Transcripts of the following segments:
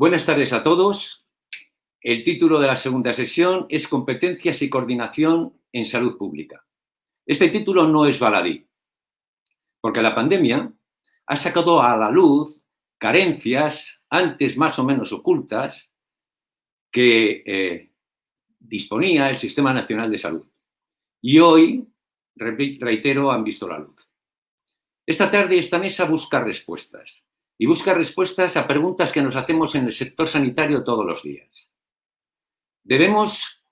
Buenas tardes a todos. El título de la segunda sesión es Competencias y coordinación en salud pública. Este título no es baladí, porque la pandemia ha sacado a la luz carencias antes más o menos ocultas que disponía el Sistema Nacional de Salud. Y hoy, reitero, han visto la luz. Esta tarde esta mesa busca respuestas. Y busca respuestas a preguntas que nos hacemos en el sector sanitario todos los días. ¿Debemos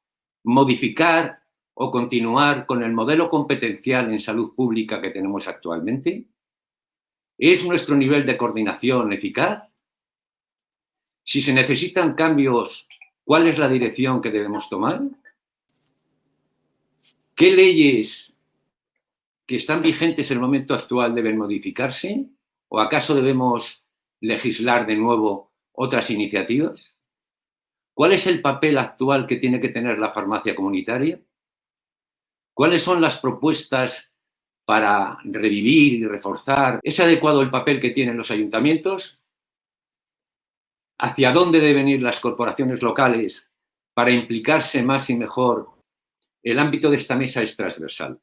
modificar o continuar con el modelo competencial en salud pública que tenemos actualmente? ¿Es nuestro nivel de coordinación eficaz? Si se necesitan cambios, ¿cuál es la dirección que debemos tomar? ¿Qué leyes que están vigentes en el momento actual deben modificarse? ¿O acaso debemos legislar de nuevo otras iniciativas? ¿Cuál es el papel actual que tiene que tener la farmacia comunitaria? ¿Cuáles son las propuestas para revivir y reforzar? ¿Es adecuado el papel que tienen los ayuntamientos? ¿Hacia dónde deben ir las corporaciones locales para implicarse más y mejor? El ámbito de esta mesa es transversal.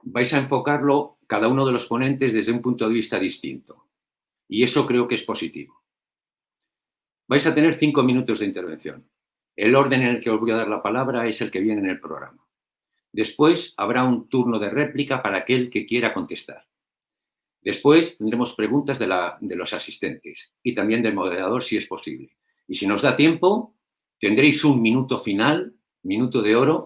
Vais a enfocarlo cada uno de los ponentes desde un punto de vista distinto. Y eso creo que es positivo. Vais a tener 5 minutos de intervención. El orden en el que os voy a dar la palabra es el que viene en el programa. Después habrá un turno de réplica para aquel que quiera contestar. Después tendremos preguntas de los asistentes y también del moderador si es posible. Y si nos da tiempo, tendréis un minuto final, minuto de oro,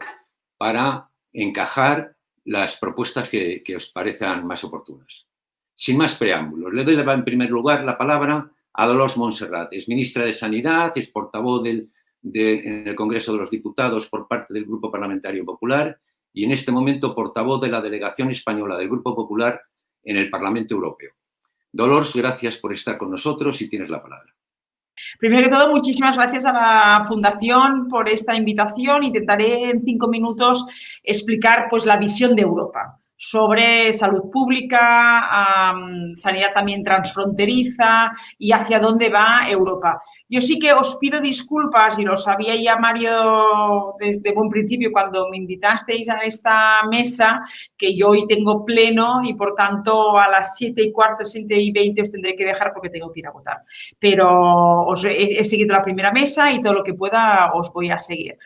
para encajar las propuestas que os parezcan más oportunas. Sin más preámbulos, le doy en primer lugar la palabra a Dolors Montserrat. Es ministra de Sanidad, es portavoz en el Congreso de los Diputados por parte del Grupo Parlamentario Popular y en este momento portavoz de la delegación española del Grupo Popular en el Parlamento Europeo. Dolors, gracias por estar con nosotros y tienes la palabra. Primero que todo, muchísimas gracias a la Fundación por esta invitación. Intentaré en 5 minutos explicar pues, la visión de Europa sobre salud pública, sanidad también transfronteriza y hacia dónde va Europa. Yo sí que os pido disculpas, y lo sabía ya Mario desde buen principio cuando me invitasteis a esta mesa, que yo hoy tengo pleno y por tanto a las 7:15, 7:20 os tendré que dejar porque tengo que ir a votar. Pero he seguido la primera mesa y todo lo que pueda os voy a seguir.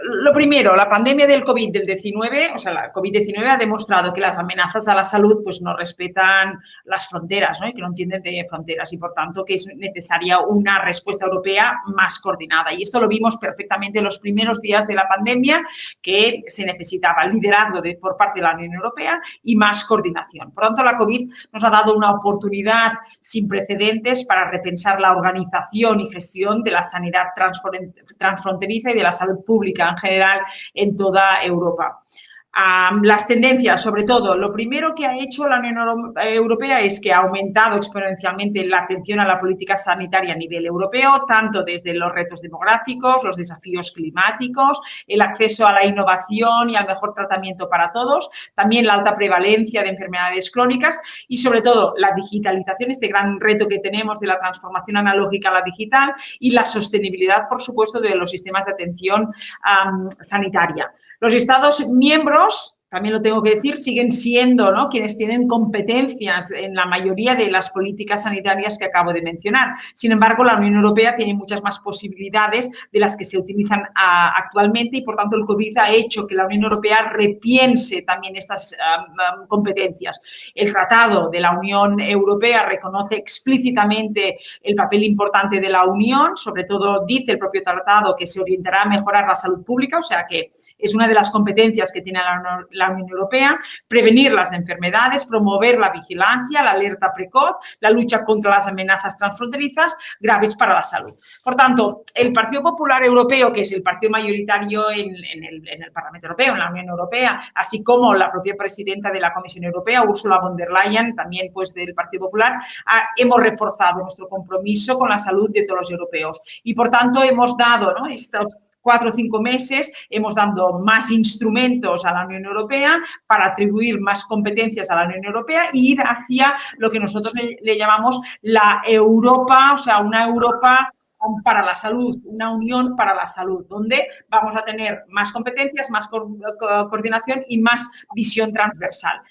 Lo primero, la pandemia del COVID-19, o sea, la COVID-19 ha demostrado que las amenazas a la salud pues, no respetan las fronteras, ¿no? Y que no entienden de fronteras y, por tanto, que es necesaria una respuesta europea más coordinada. Y esto lo vimos perfectamente en los primeros días de la pandemia, que se necesitaba liderazgo por parte de la Unión Europea y más coordinación. Por tanto, la COVID nos ha dado una oportunidad sin precedentes para repensar la organización y gestión de la sanidad transfronteriza y de la salud pública en general en toda Europa. Las tendencias, sobre todo, lo primero que ha hecho la Unión Europea es que ha aumentado exponencialmente la atención a la política sanitaria a nivel europeo, tanto desde los retos demográficos, los desafíos climáticos, el acceso a la innovación y al mejor tratamiento para todos, también la alta prevalencia de enfermedades crónicas y, sobre todo, la digitalización, este gran reto que tenemos de la transformación analógica a la digital y la sostenibilidad, por supuesto, de los sistemas de atención sanitaria. Los Estados miembros, también lo tengo que decir, siguen siendo, ¿no?, quienes tienen competencias en la mayoría de las políticas sanitarias que acabo de mencionar. Sin embargo, la Unión Europea tiene muchas más posibilidades de las que se utilizan actualmente y, por tanto, el COVID ha hecho que la Unión Europea repiense también estas competencias. El Tratado de la Unión Europea reconoce explícitamente el papel importante de la Unión, sobre todo dice el propio tratado que se orientará a mejorar la salud pública, o sea que es una de las competencias que tiene la Unión Europea, prevenir las enfermedades, promover la vigilancia, la alerta precoz, la lucha contra las amenazas transfronterizas graves para la salud. Por tanto, el Partido Popular Europeo, que es el partido mayoritario en el Parlamento Europeo, en la Unión Europea, así como la propia presidenta de la Comisión Europea, Ursula von der Leyen, también pues, del Partido Popular, hemos reforzado nuestro compromiso con la salud de todos los europeos. Y, por tanto, hemos dado, ¿no?, estos 4 o 5 meses hemos dado más instrumentos a la Unión Europea para atribuir más competencias a la Unión Europea e ir hacia lo que nosotros le llamamos la Europa, o sea, una Europa para la salud, una unión para la salud, donde vamos a tener más competencias, más coordinación y más visión transversal.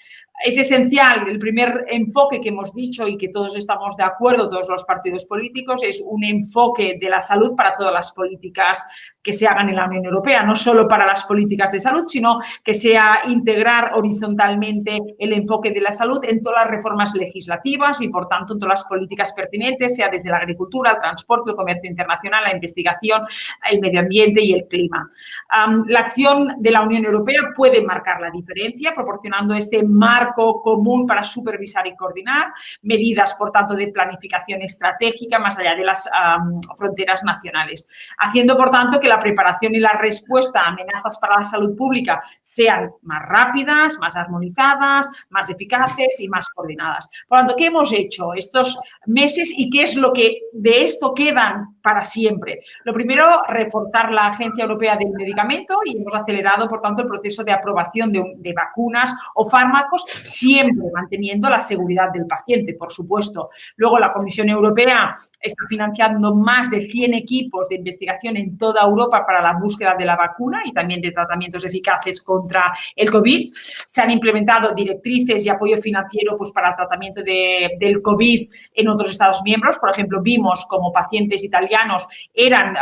Es esencial, el primer enfoque que hemos dicho y que todos estamos de acuerdo, todos los partidos políticos, es un enfoque de la salud para todas las políticas que se hagan en la Unión Europea, no solo para las políticas de salud, sino que sea integrar horizontalmente el enfoque de la salud en todas las reformas legislativas y, por tanto, en todas las políticas pertinentes, sea desde la agricultura, el transporte, el comercio internacional, la investigación, el medio ambiente y el clima. La acción de la Unión Europea puede marcar la diferencia, proporcionando este marco común para supervisar y coordinar, medidas, por tanto, de planificación estratégica más allá de las fronteras nacionales, haciendo, por tanto, que la preparación y la respuesta a amenazas para la salud pública sean más rápidas, más armonizadas, más eficaces y más coordinadas. Por tanto, ¿qué hemos hecho estos meses y qué es lo que de esto quedan para siempre? Lo primero, reforzar la Agencia Europea del Medicamento y hemos acelerado, por tanto, el proceso de aprobación de vacunas o fármacos, siempre manteniendo la seguridad del paciente, por supuesto. Luego, la Comisión Europea está financiando más de 100 equipos de investigación en toda Europa para la búsqueda de la vacuna y también de tratamientos eficaces contra el COVID. Se han implementado directrices y apoyo financiero pues, para el tratamiento del COVID en otros Estados miembros. Por ejemplo, vimos como pacientes italianos eran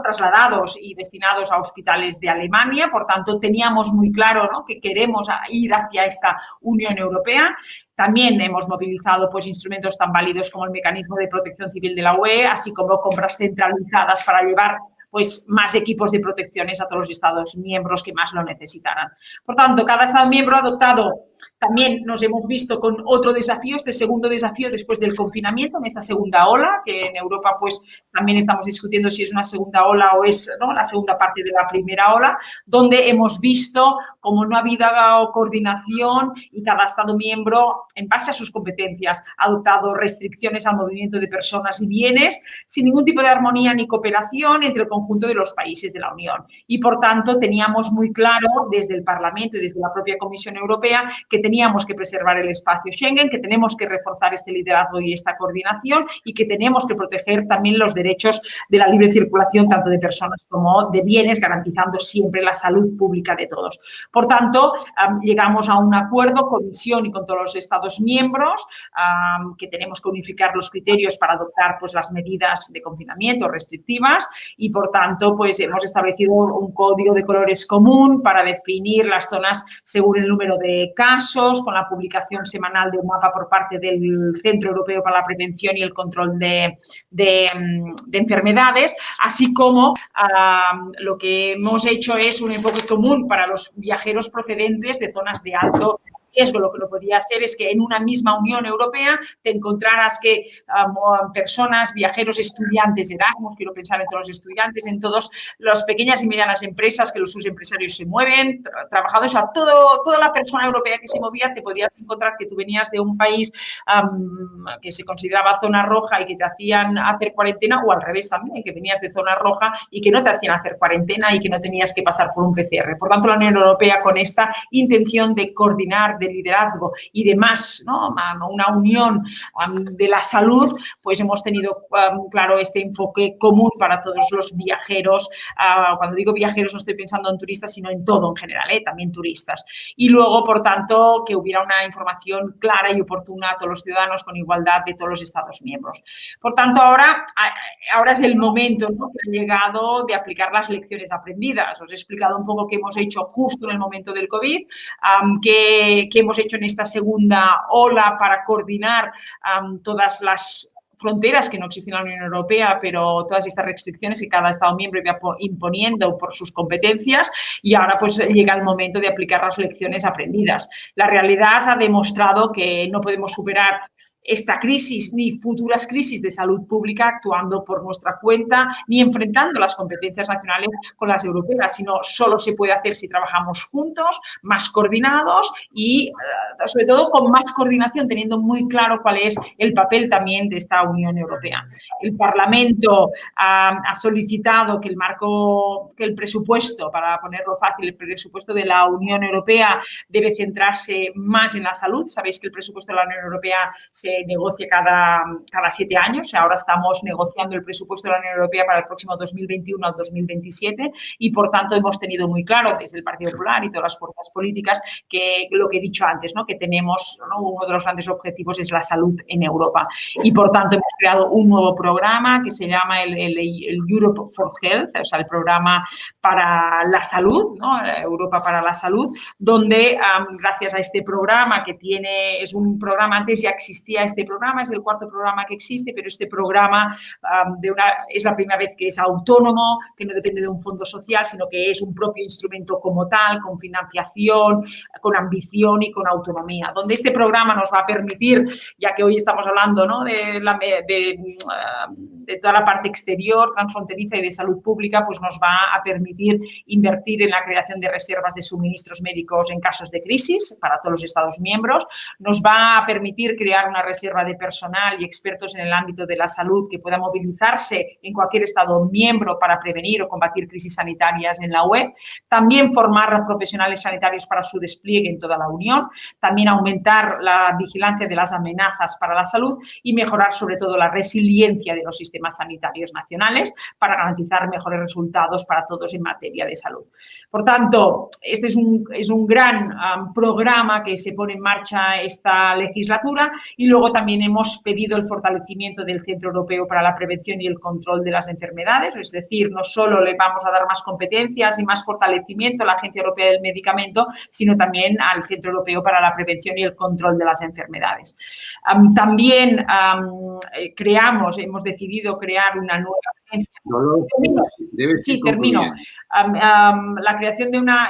trasladados y destinados a hospitales de Alemania. Por tanto, teníamos muy claro, ¿no?, que queremos ir hacia esta Unión Europea. También hemos movilizado pues, instrumentos tan válidos como el mecanismo de protección civil de la UE, así como compras centralizadas para llevar pues, más equipos de protecciones a todos los Estados miembros que más lo necesitaran. Por tanto, cada Estado miembro ha adoptado, también nos hemos visto con otro desafío, este segundo desafío después del confinamiento, en esta segunda ola, que en Europa pues, también estamos discutiendo si es una segunda ola o es, ¿no?, la segunda parte de la primera ola, donde hemos visto como no ha habido coordinación y cada Estado miembro, en base a sus competencias, ha adoptado restricciones al movimiento de personas y bienes sin ningún tipo de armonía ni cooperación entre el conjunto de los países de la Unión. Y, por tanto, teníamos muy claro desde el Parlamento y desde la propia Comisión Europea que teníamos que preservar el espacio Schengen, que tenemos que reforzar este liderazgo y esta coordinación y que tenemos que proteger también los derechos de la libre circulación tanto de personas como de bienes, garantizando siempre la salud pública de todos. Por tanto, llegamos a un acuerdo, Comisión y con todos los Estados miembros, que tenemos que unificar los criterios para adoptar pues, las medidas de confinamiento restrictivas y, por tanto, pues, hemos establecido un código de colores común para definir las zonas según el número de casos, con la publicación semanal de un mapa por parte del Centro Europeo para la Prevención y el Control de enfermedades, así como lo que hemos hecho es un enfoque común para los viajeros procedentes de zonas de alto riesgo. Lo que no podía ser es que en una misma Unión Europea te encontraras que personas, viajeros, estudiantes, Erasmus, quiero pensar en todos los estudiantes, en todas las pequeñas y medianas empresas que sus empresarios se mueven, trabajadores, o sea, toda la persona europea que se movía, te podías encontrar que tú venías de un país que se consideraba zona roja y que te hacían hacer cuarentena, o al revés también, que venías de zona roja y que no te hacían hacer cuarentena y que no tenías que pasar por un PCR. Por tanto, la Unión Europea, con esta intención de coordinar, de liderazgo y demás, ¿no?, una unión de la salud, pues hemos tenido claro este enfoque común para todos los viajeros. Cuando digo viajeros no estoy pensando en turistas, sino en todo en general, también turistas. Y luego, por tanto, que hubiera una información clara y oportuna a todos los ciudadanos con igualdad de todos los Estados miembros. Por tanto, ahora es el momento, ¿no?, que ha llegado de aplicar las lecciones aprendidas. Os he explicado un poco qué hemos hecho justo en el momento del COVID, qué hemos hecho en esta segunda ola para coordinar todas las fronteras que no existen en la Unión Europea, pero todas estas restricciones que cada Estado miembro iba imponiendo por sus competencias, y ahora pues llega el momento de aplicar las lecciones aprendidas. La realidad ha demostrado que no podemos superar esta crisis ni futuras crisis de salud pública actuando por nuestra cuenta ni enfrentando las competencias nacionales con las europeas, sino solo se puede hacer si trabajamos juntos, más coordinados y sobre todo con más coordinación, teniendo muy claro cuál es el papel también de esta Unión Europea. El Parlamento ha solicitado que el presupuesto, para ponerlo fácil, el presupuesto de la Unión Europea debe centrarse más en la salud. Sabéis que el presupuesto de la Unión Europea se negocia cada 7 años. Ahora estamos negociando el presupuesto de la Unión Europea para el próximo 2021 al 2027 y, por tanto, hemos tenido muy claro desde el Partido Popular y todas las fuerzas políticas que lo que he dicho antes, ¿no? Que tenemos, ¿no? Uno de los grandes objetivos es la salud en Europa y, por tanto, hemos creado un nuevo programa que se llama el Europe for Health, o sea, el programa para la salud, ¿no? Europa para la salud, donde gracias a este programa es un programa, antes ya existía este programa, es el 4º programa que existe, pero este programa es la primera vez que es autónomo, que no depende de un fondo social, sino que es un propio instrumento como tal, con financiación, con ambición y con autonomía, donde este programa nos va a permitir, ya que hoy estamos hablando, ¿no? de toda la parte exterior, transfronteriza y de salud pública, pues nos va a permitir invertir en la creación de reservas de suministros médicos en casos de crisis para todos los Estados miembros, nos va a permitir crear una reserva de personal y expertos en el ámbito de la salud que pueda movilizarse en cualquier Estado miembro para prevenir o combatir crisis sanitarias en la UE, también formar a profesionales sanitarios para su despliegue en toda la Unión, también aumentar la vigilancia de las amenazas para la salud y mejorar sobre todo la resiliencia de los sistemas sanitarios nacionales para garantizar mejores resultados para todos en materia de salud. Por tanto, este es un gran programa que se pone en marcha esta legislatura y luego también hemos pedido el fortalecimiento del Centro Europeo para la Prevención y el Control de las Enfermedades, es decir, no solo le vamos a dar más competencias y más fortalecimiento a la Agencia Europea del Medicamento, sino también al Centro Europeo para la Prevención y el Control de las Enfermedades. También hemos decidido crear una nueva agencia. Termino.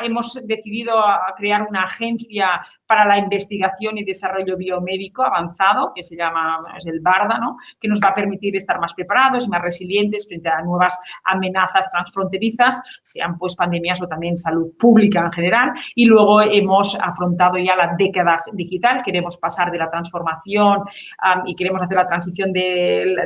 Hemos decidido crear una agencia para la investigación y desarrollo biomédico avanzado, que se llama el BARDA, ¿no? Que nos va a permitir estar más preparados y más resilientes frente a nuevas amenazas transfronterizas, sean pues pandemias o también salud pública en general. Y luego hemos afrontado ya la década digital, queremos pasar de la transformación y queremos hacer la transición de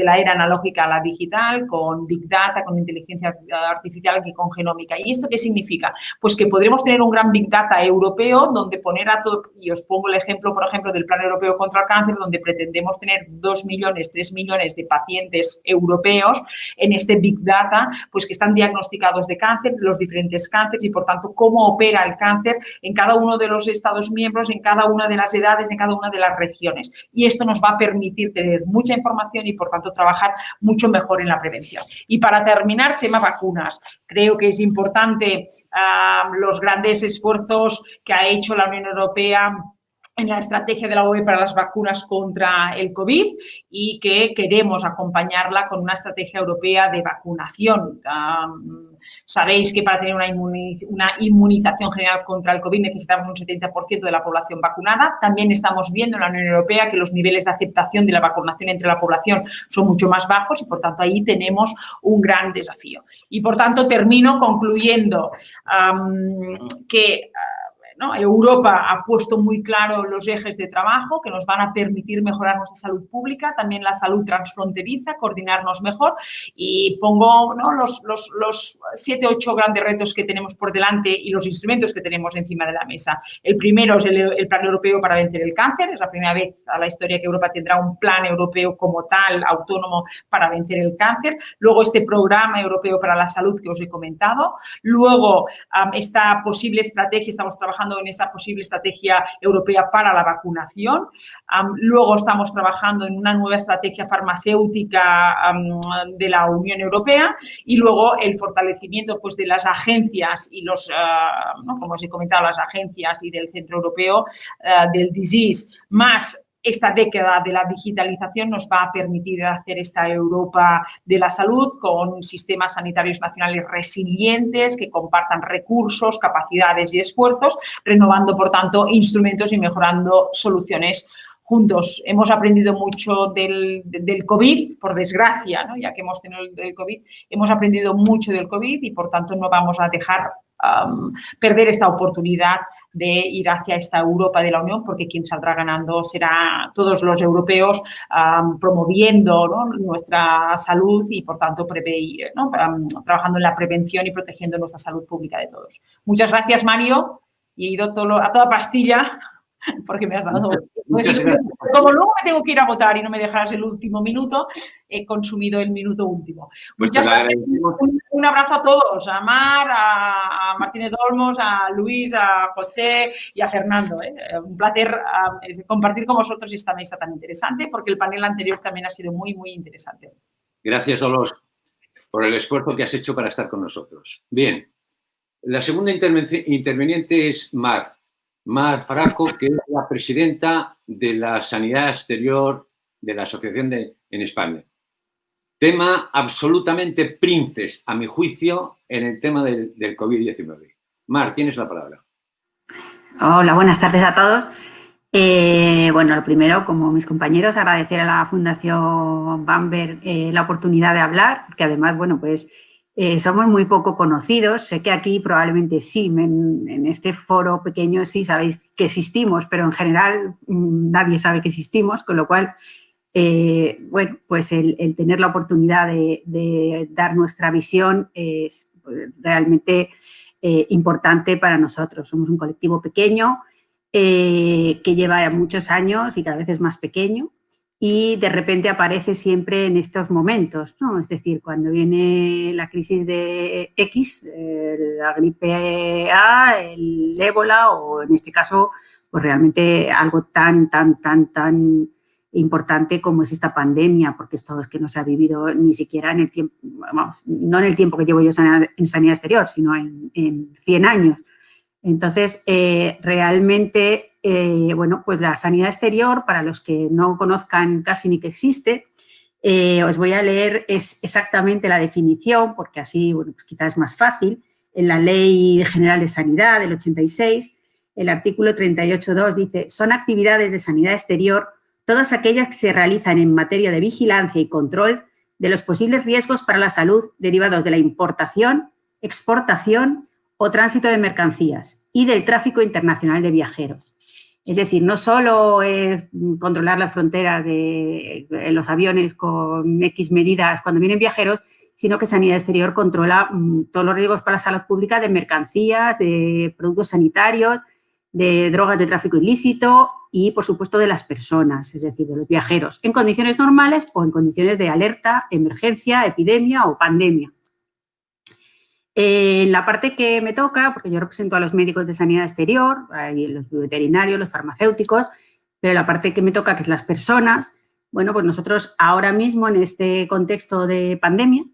la era analógica a la digital, con Big Data, con inteligencia artificial y con genómica. ¿Y esto qué significa? Pues que podremos tener un gran Big Data europeo donde poner a todo, y os pongo el ejemplo, por ejemplo, del Plan Europeo contra el Cáncer, donde pretendemos tener 2 millones, 3 millones de pacientes europeos en este Big Data, pues que están diagnosticados de cáncer, los diferentes cánceres y, por tanto, cómo opera el cáncer en cada uno de los Estados miembros, en cada una de las edades, en cada una de las regiones. Y esto nos va a permitir tener mucha información y, por tanto, trabajar mucho mejor en la prevención. Y para terminar, tema vacunas. Creo que es importante los grandes esfuerzos que ha hecho la Unión Europea en la estrategia de la UE para las vacunas contra el COVID y que queremos acompañarla con una estrategia europea de vacunación. Sabéis que para tener una inmunización general contra el COVID necesitamos un 70% de la población vacunada. También estamos viendo en la Unión Europea que los niveles de aceptación de la vacunación entre la población son mucho más bajos y, por tanto, ahí tenemos un gran desafío. Y, por tanto, termino concluyendo que Europa ha puesto muy claro los ejes de trabajo que nos van a permitir mejorar nuestra salud pública, también la salud transfronteriza, coordinarnos mejor y pongo los 7 o 8 grandes retos que tenemos por delante y los instrumentos que tenemos encima de la mesa. El primero es el Plan Europeo para vencer el cáncer. Es la primera vez a la historia que Europa tendrá un plan europeo como tal, autónomo, para vencer el cáncer. Luego, este Programa Europeo para la Salud que os he comentado. Luego, esta posible estrategia, estamos trabajando en esta posible estrategia europea para la vacunación. Luego estamos trabajando en una nueva estrategia farmacéutica de la Unión Europea y luego el fortalecimiento pues, de las agencias y como os he comentado, las agencias y del Centro Europeo del Disease, más esta década de la digitalización nos va a permitir hacer esta Europa de la salud con sistemas sanitarios nacionales resilientes que compartan recursos, capacidades y esfuerzos, renovando, por tanto, instrumentos y mejorando soluciones juntos. Hemos aprendido mucho del COVID, por desgracia, ¿no? Ya que hemos tenido el COVID, hemos aprendido mucho del COVID y, por tanto, no vamos a dejar perder esta oportunidad de ir hacia esta Europa de la Unión, porque quien saldrá ganando será todos los europeos promoviendo, ¿no?, nuestra salud y, por tanto, ¿no?, trabajando en la prevención y protegiendo nuestra salud pública de todos. Muchas gracias, Mario. Y he ido a toda pastilla porque me has dado... Como luego me tengo que ir a votar y no me dejarás el último minuto, he consumido el minuto último. Pues muchas gracias. Un abrazo a todos, a Mar, a Martínez Olmos, a Luis, a José y a Fernando. Un placer compartir con vosotros esta mesa tan interesante, porque el panel anterior también ha sido muy, muy interesante. Gracias, Dolores, por el esfuerzo que has hecho para estar con nosotros. Bien, la segunda interviniente es Mar Faraco, que es la presidenta de la Sanidad Exterior de la Asociación en España. Tema absolutamente princes, a mi juicio, en el tema del COVID-19. Mar, tienes la palabra. Hola, buenas tardes a todos. Bueno, lo primero, como mis compañeros, agradecer a la Fundación Bamberg la oportunidad de hablar, porque además, bueno, pues somos muy poco conocidos. Sé que aquí probablemente sí, en este foro pequeño sí sabéis que existimos, pero en general nadie sabe que existimos, con lo cual, bueno, pues el tener la oportunidad de dar nuestra visión es realmente importante para nosotros. Somos un colectivo pequeño que lleva muchos años y cada vez es más pequeño. Y de repente aparece siempre en estos momentos, ¿no? Es decir, cuando viene la crisis de X, la gripe A, el ébola o en este caso, pues realmente algo tan importante como es esta pandemia, porque esto es que no se ha vivido ni siquiera en el tiempo, vamos, no en el tiempo que llevo yo en sanidad exterior, sino en 100 años. Entonces, realmente, bueno, pues la sanidad exterior, para los que no conozcan casi ni que existe, os voy a leer exactamente la definición, porque así, bueno, pues quizás es más fácil. En la Ley General de Sanidad del 86, el artículo 38.2 dice: son actividades de sanidad exterior todas aquellas que se realizan en materia de vigilancia y control de los posibles riesgos para la salud derivados de la importación, exportación o tránsito de mercancías y del tráfico internacional de viajeros. Es decir, no solo es controlar las fronteras de los aviones con X medidas cuando vienen viajeros, sino que Sanidad Exterior controla todos los riesgos para la salud pública de mercancías, de productos sanitarios, de drogas de tráfico ilícito y, por supuesto, de las personas, es decir, de los viajeros, en condiciones normales o en condiciones de alerta, emergencia, epidemia o pandemia. La parte que me toca, porque yo represento a los médicos de sanidad exterior, los veterinarios, los farmacéuticos, pero la parte que me toca, que es las personas, bueno, pues nosotros ahora mismo en este contexto de pandemia,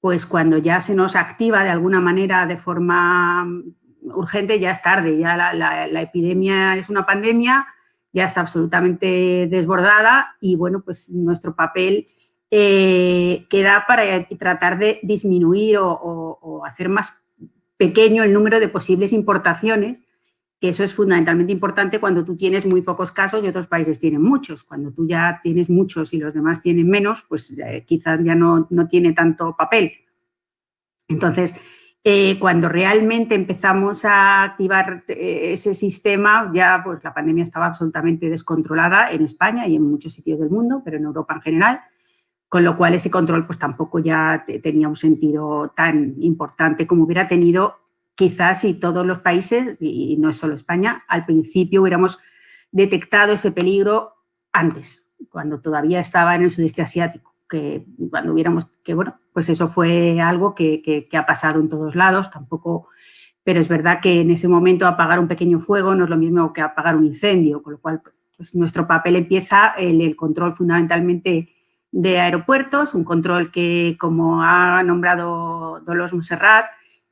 pues cuando ya se nos activa de alguna manera de forma urgente, ya es tarde, ya la epidemia es una pandemia, ya está absolutamente desbordada y, bueno, pues nuestro papel queda para tratar de disminuir o hacer más pequeño el número de posibles importaciones, que eso es fundamentalmente importante cuando tú tienes muy pocos casos y otros países tienen muchos. Cuando tú ya tienes muchos y los demás tienen menos, pues quizás ya no tiene tanto papel. Entonces, cuando realmente empezamos a activar ese sistema, ya pues la pandemia estaba absolutamente descontrolada en España y en muchos sitios del mundo, pero en Europa en general. Con lo cual ese control pues tampoco ya tenía un sentido tan importante como hubiera tenido quizás si todos los países, y no es solo España, al principio hubiéramos detectado ese peligro antes, cuando todavía estaba en el sudeste asiático, que cuando hubiéramos, que bueno, pues eso fue algo que ha pasado en todos lados, tampoco, pero es verdad que en ese momento apagar un pequeño fuego no es lo mismo que apagar un incendio, con lo cual pues nuestro papel empieza en el control fundamentalmente de aeropuertos, un control que, como ha nombrado Dolors Montserrat,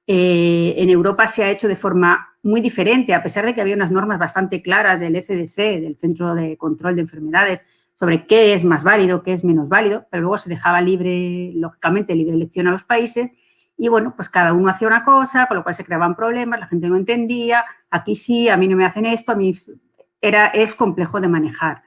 en Europa se ha hecho de forma muy diferente, a pesar de que había unas normas bastante claras del ECDC, del Centro de Control de Enfermedades, sobre qué es más válido, qué es menos válido, pero luego se dejaba libre, lógicamente, libre elección a los países y, bueno, pues cada uno hacía una cosa, con lo cual se creaban problemas, la gente no entendía, aquí sí, a mí no me hacen esto, a mí es complejo de manejar.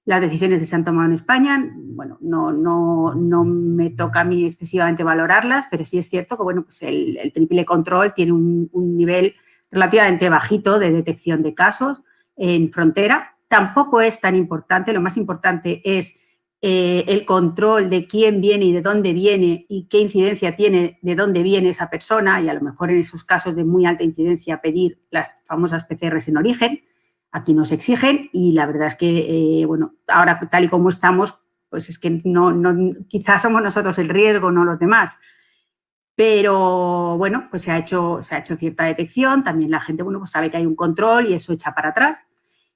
las decisiones que se han tomado en España, bueno, no me toca a mí excesivamente valorarlas, pero sí es cierto que, bueno, pues el triple control tiene un nivel relativamente bajito de detección de casos en frontera. Tampoco es tan importante, lo más importante es el control de quién viene y de dónde viene y qué incidencia tiene de dónde viene esa persona, y a lo mejor en esos casos de muy alta incidencia pedir las famosas PCRs en origen. Aquí nos exigen y la verdad es que, bueno, ahora tal y como estamos, pues es que quizás somos nosotros el riesgo, no los demás. Pero, bueno, pues se ha hecho cierta detección, también la gente, bueno, pues sabe que hay un control y eso echa para atrás.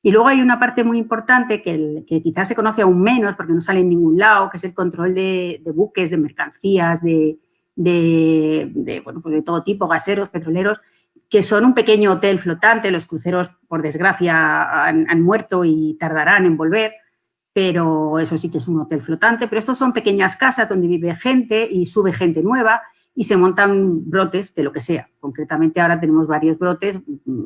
Y luego hay una parte muy importante que quizás se conoce aún menos porque no sale en ningún lado, que es el control de buques, de mercancías, bueno, pues de todo tipo, gaseros, petroleros, que son un pequeño hotel flotante. Los cruceros, por desgracia, han muerto y tardarán en volver, pero eso sí que es un hotel flotante. Pero estos son pequeñas casas donde vive gente y sube gente nueva y se montan brotes de lo que sea. Concretamente ahora tenemos varios brotes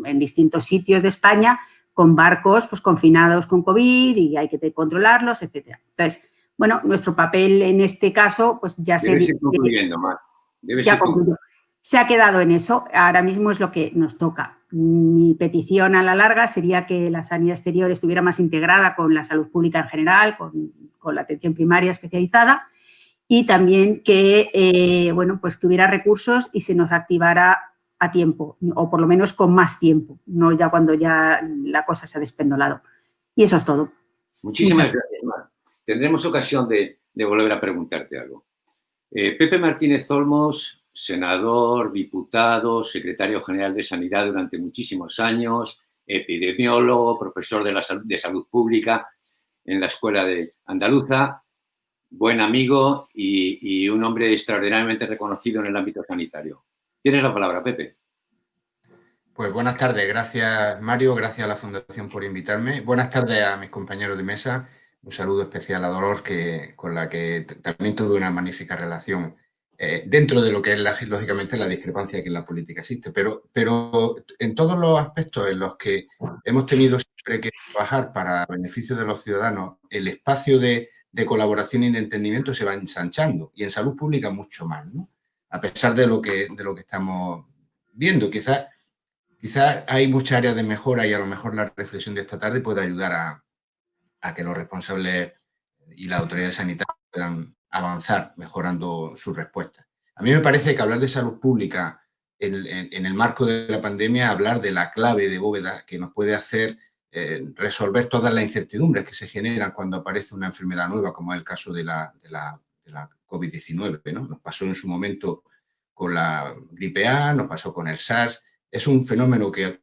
en distintos sitios de España con barcos pues, confinados con COVID y hay que controlarlos, etcétera. Entonces, bueno, nuestro papel en este caso pues ya se ha quedado en eso. Ahora mismo es lo que nos toca. Mi petición a la larga sería que la sanidad exterior estuviera más integrada con la salud pública en general, con la atención primaria especializada, y también que, bueno, pues que hubiera recursos y se nos activara a tiempo, o por lo menos con más tiempo, no ya cuando ya la cosa se ha despendolado. Y eso es todo. Muchísimas gracias, Mar. Tendremos ocasión de volver a preguntarte algo. Pepe Martínez Olmos, senador, diputado, secretario general de Sanidad durante muchísimos años, epidemiólogo, profesor de salud pública en la Escuela de Andaluza, buen amigo y un hombre extraordinariamente reconocido en el ámbito sanitario. Tienes la palabra, Pepe. Pues buenas tardes, gracias Mario, gracias a la Fundación por invitarme. Buenas tardes a mis compañeros de mesa. Un saludo especial a Dolores, con la que también tuve una magnífica relación dentro de lo que es lógicamente la discrepancia que en la política existe, pero en todos los aspectos en los que hemos tenido siempre que trabajar para beneficio de los ciudadanos, el espacio de colaboración y de entendimiento se va ensanchando, y en salud pública mucho más, ¿no? A pesar de lo que estamos viendo, quizás hay muchas áreas de mejora y a lo mejor la reflexión de esta tarde puede ayudar a que los responsables y las autoridades sanitarias puedan avanzar mejorando sus respuestas. A mí me parece que hablar de salud pública en el marco de la pandemia, hablar de la clave de bóveda que nos puede hacer resolver todas las incertidumbres que se generan cuando aparece una enfermedad nueva, como es el caso de la COVID-19, ¿no? Nos pasó en su momento con la gripe A, nos pasó con el SARS. Es un fenómeno que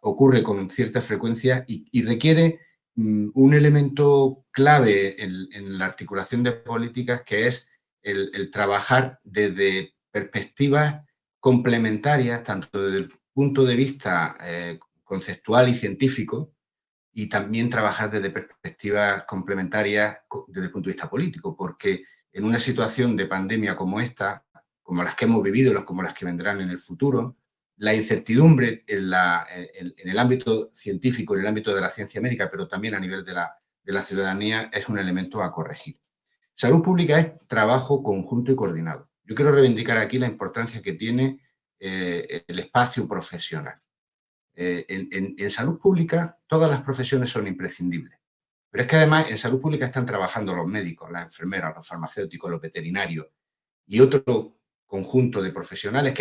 ocurre con cierta frecuencia y requiere un elemento clave en la articulación de políticas, que es el trabajar desde perspectivas complementarias, tanto desde el punto de vista conceptual y científico, y también trabajar desde perspectivas complementarias desde el punto de vista político, porque en una situación de pandemia como esta, como las que hemos vivido y como las que vendrán en el futuro, la incertidumbre en el ámbito científico, en el ámbito de la ciencia médica, pero también a nivel de la ciudadanía, es un elemento a corregir. Salud pública es trabajo conjunto y coordinado. Yo quiero reivindicar aquí la importancia que tiene el espacio profesional. En salud pública todas las profesiones son imprescindibles, pero es que además en salud pública están trabajando los médicos, las enfermeras, los farmacéuticos, los veterinarios y otro conjunto de profesionales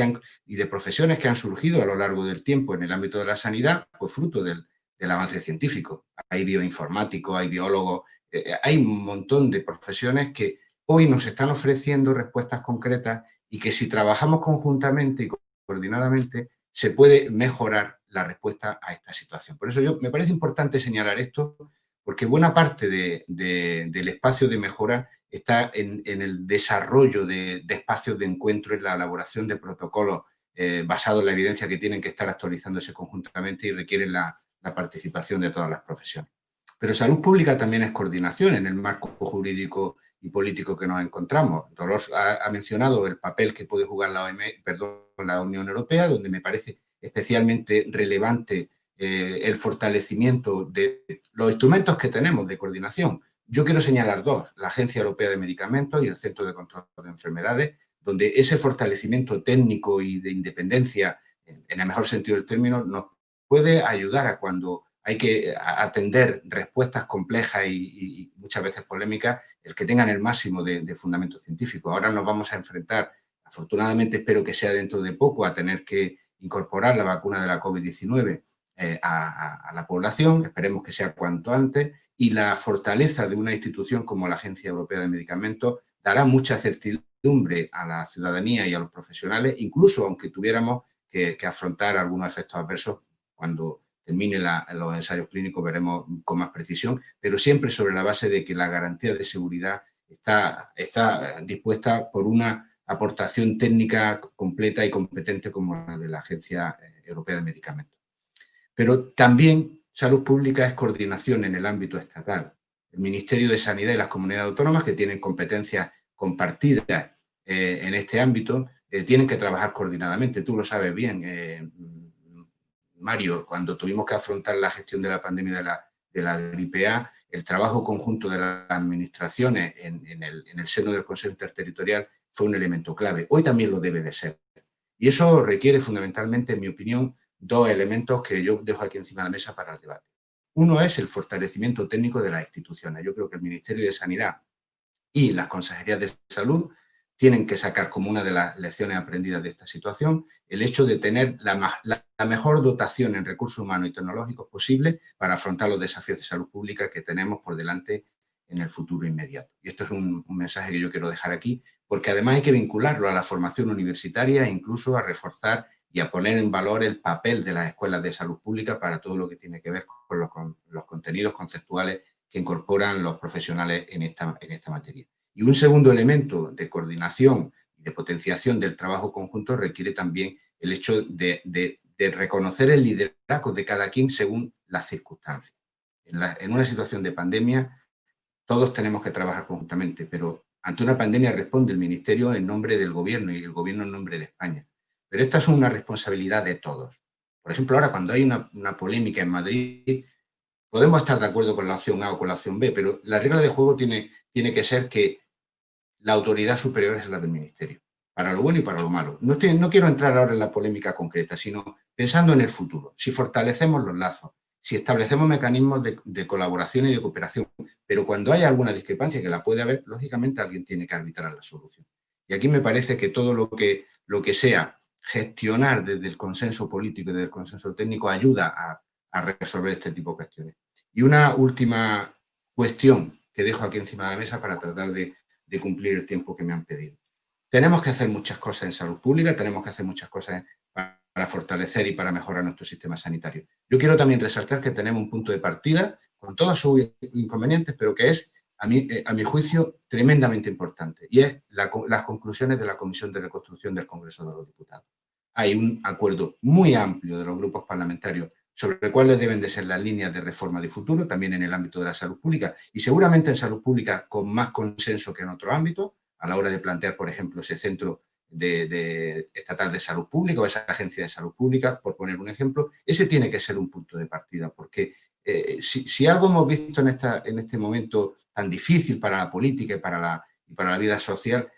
y de profesiones que han surgido a lo largo del tiempo en el ámbito de la sanidad, pues fruto del avance científico. Hay bioinformáticos, hay biólogos, hay un montón de profesiones que hoy nos están ofreciendo respuestas concretas y que si trabajamos conjuntamente y coordinadamente se puede mejorar la respuesta a esta situación. Por eso me parece importante señalar esto, porque buena parte del espacio de mejora está en el desarrollo de espacios de encuentro, en la elaboración de protocolos basados en la evidencia que tienen que estar actualizándose conjuntamente y requieren la participación de todas las profesiones. Pero salud pública también es coordinación en el marco jurídico y político que nos encontramos. Dolores ha mencionado el papel que puede jugar la Unión Europea, donde me parece especialmente relevante el fortalecimiento de los instrumentos que tenemos de coordinación. Yo quiero señalar dos, la Agencia Europea de Medicamentos y el Centro de Control de Enfermedades, donde ese fortalecimiento técnico y de independencia, en el mejor sentido del término, nos puede ayudar a cuando hay que atender respuestas complejas y muchas veces polémicas, el que tengan el máximo de fundamento científico. Ahora nos vamos a enfrentar, afortunadamente espero que sea dentro de poco, a tener que incorporar la vacuna de la COVID-19 a la población, esperemos que sea cuanto antes, y la fortaleza de una institución como la Agencia Europea de Medicamentos dará mucha certidumbre a la ciudadanía y a los profesionales, incluso aunque tuviéramos que afrontar algunos efectos adversos cuando termine los ensayos clínicos, veremos con más precisión, pero siempre sobre la base de que la garantía de seguridad está dispuesta por una aportación técnica completa y competente como la de la Agencia Europea de Medicamentos. Pero también salud pública es coordinación en el ámbito estatal. El Ministerio de Sanidad y las comunidades autónomas, que tienen competencias compartidas en este ámbito, tienen que trabajar coordinadamente. Tú lo sabes bien, Mario, cuando tuvimos que afrontar la gestión de la pandemia de la gripe A, el trabajo conjunto de las administraciones en el seno del Consejo Interterritorial fue un elemento clave. Hoy también lo debe de ser. Y eso requiere fundamentalmente, en mi opinión, dos elementos que yo dejo aquí encima de la mesa para el debate. Uno es el fortalecimiento técnico de las instituciones. Yo creo que el Ministerio de Sanidad y las consejerías de salud tienen que sacar como una de las lecciones aprendidas de esta situación el hecho de tener la mejor dotación en recursos humanos y tecnológicos posible para afrontar los desafíos de salud pública que tenemos por delante en el futuro inmediato. Y esto es un mensaje que yo quiero dejar aquí, porque además hay que vincularlo a la formación universitaria e incluso a reforzar y a poner en valor el papel de las escuelas de salud pública para todo lo que tiene que ver con los contenidos conceptuales que incorporan los profesionales en esta materia. Y un segundo elemento de coordinación y de potenciación del trabajo conjunto requiere también el hecho de reconocer el liderazgo de cada quien según las circunstancias. En una situación de pandemia, todos tenemos que trabajar conjuntamente, pero ante una pandemia responde el Ministerio en nombre del Gobierno y el Gobierno en nombre de España. Pero esta es una responsabilidad de todos. Por ejemplo, ahora cuando hay una polémica en Madrid, podemos estar de acuerdo con la opción A o con la opción B, pero la regla de juego tiene que ser que la autoridad superior es la del Ministerio, para lo bueno y para lo malo. No quiero entrar ahora en la polémica concreta, sino pensando en el futuro. Si fortalecemos los lazos, si establecemos mecanismos de colaboración y de cooperación, pero cuando haya alguna discrepancia, que la puede haber, lógicamente alguien tiene que arbitrar la solución. Y aquí me parece que todo lo que sea gestionar desde el consenso político y desde el consenso técnico ayuda a resolver este tipo de cuestiones. Y una última cuestión que dejo aquí encima de la mesa para tratar de cumplir el tiempo que me han pedido. Tenemos que hacer muchas cosas en salud pública, tenemos que hacer muchas cosas para fortalecer y para mejorar nuestro sistema sanitario. Yo quiero también resaltar que tenemos un punto de partida con todos sus inconvenientes, pero que es, a mi juicio, tremendamente importante, y es las conclusiones de la Comisión de Reconstrucción del Congreso de los Diputados. Hay un acuerdo muy amplio de los grupos parlamentarios sobre cuáles deben de ser las líneas de reforma de futuro, también en el ámbito de la salud pública, y seguramente en salud pública con más consenso que en otro ámbito, a la hora de plantear, por ejemplo, ese centro estatal de salud pública o esa agencia de salud pública, por poner un ejemplo. Ese tiene que ser un punto de partida, porque si algo hemos visto en este momento tan difícil para la política y para la vida social,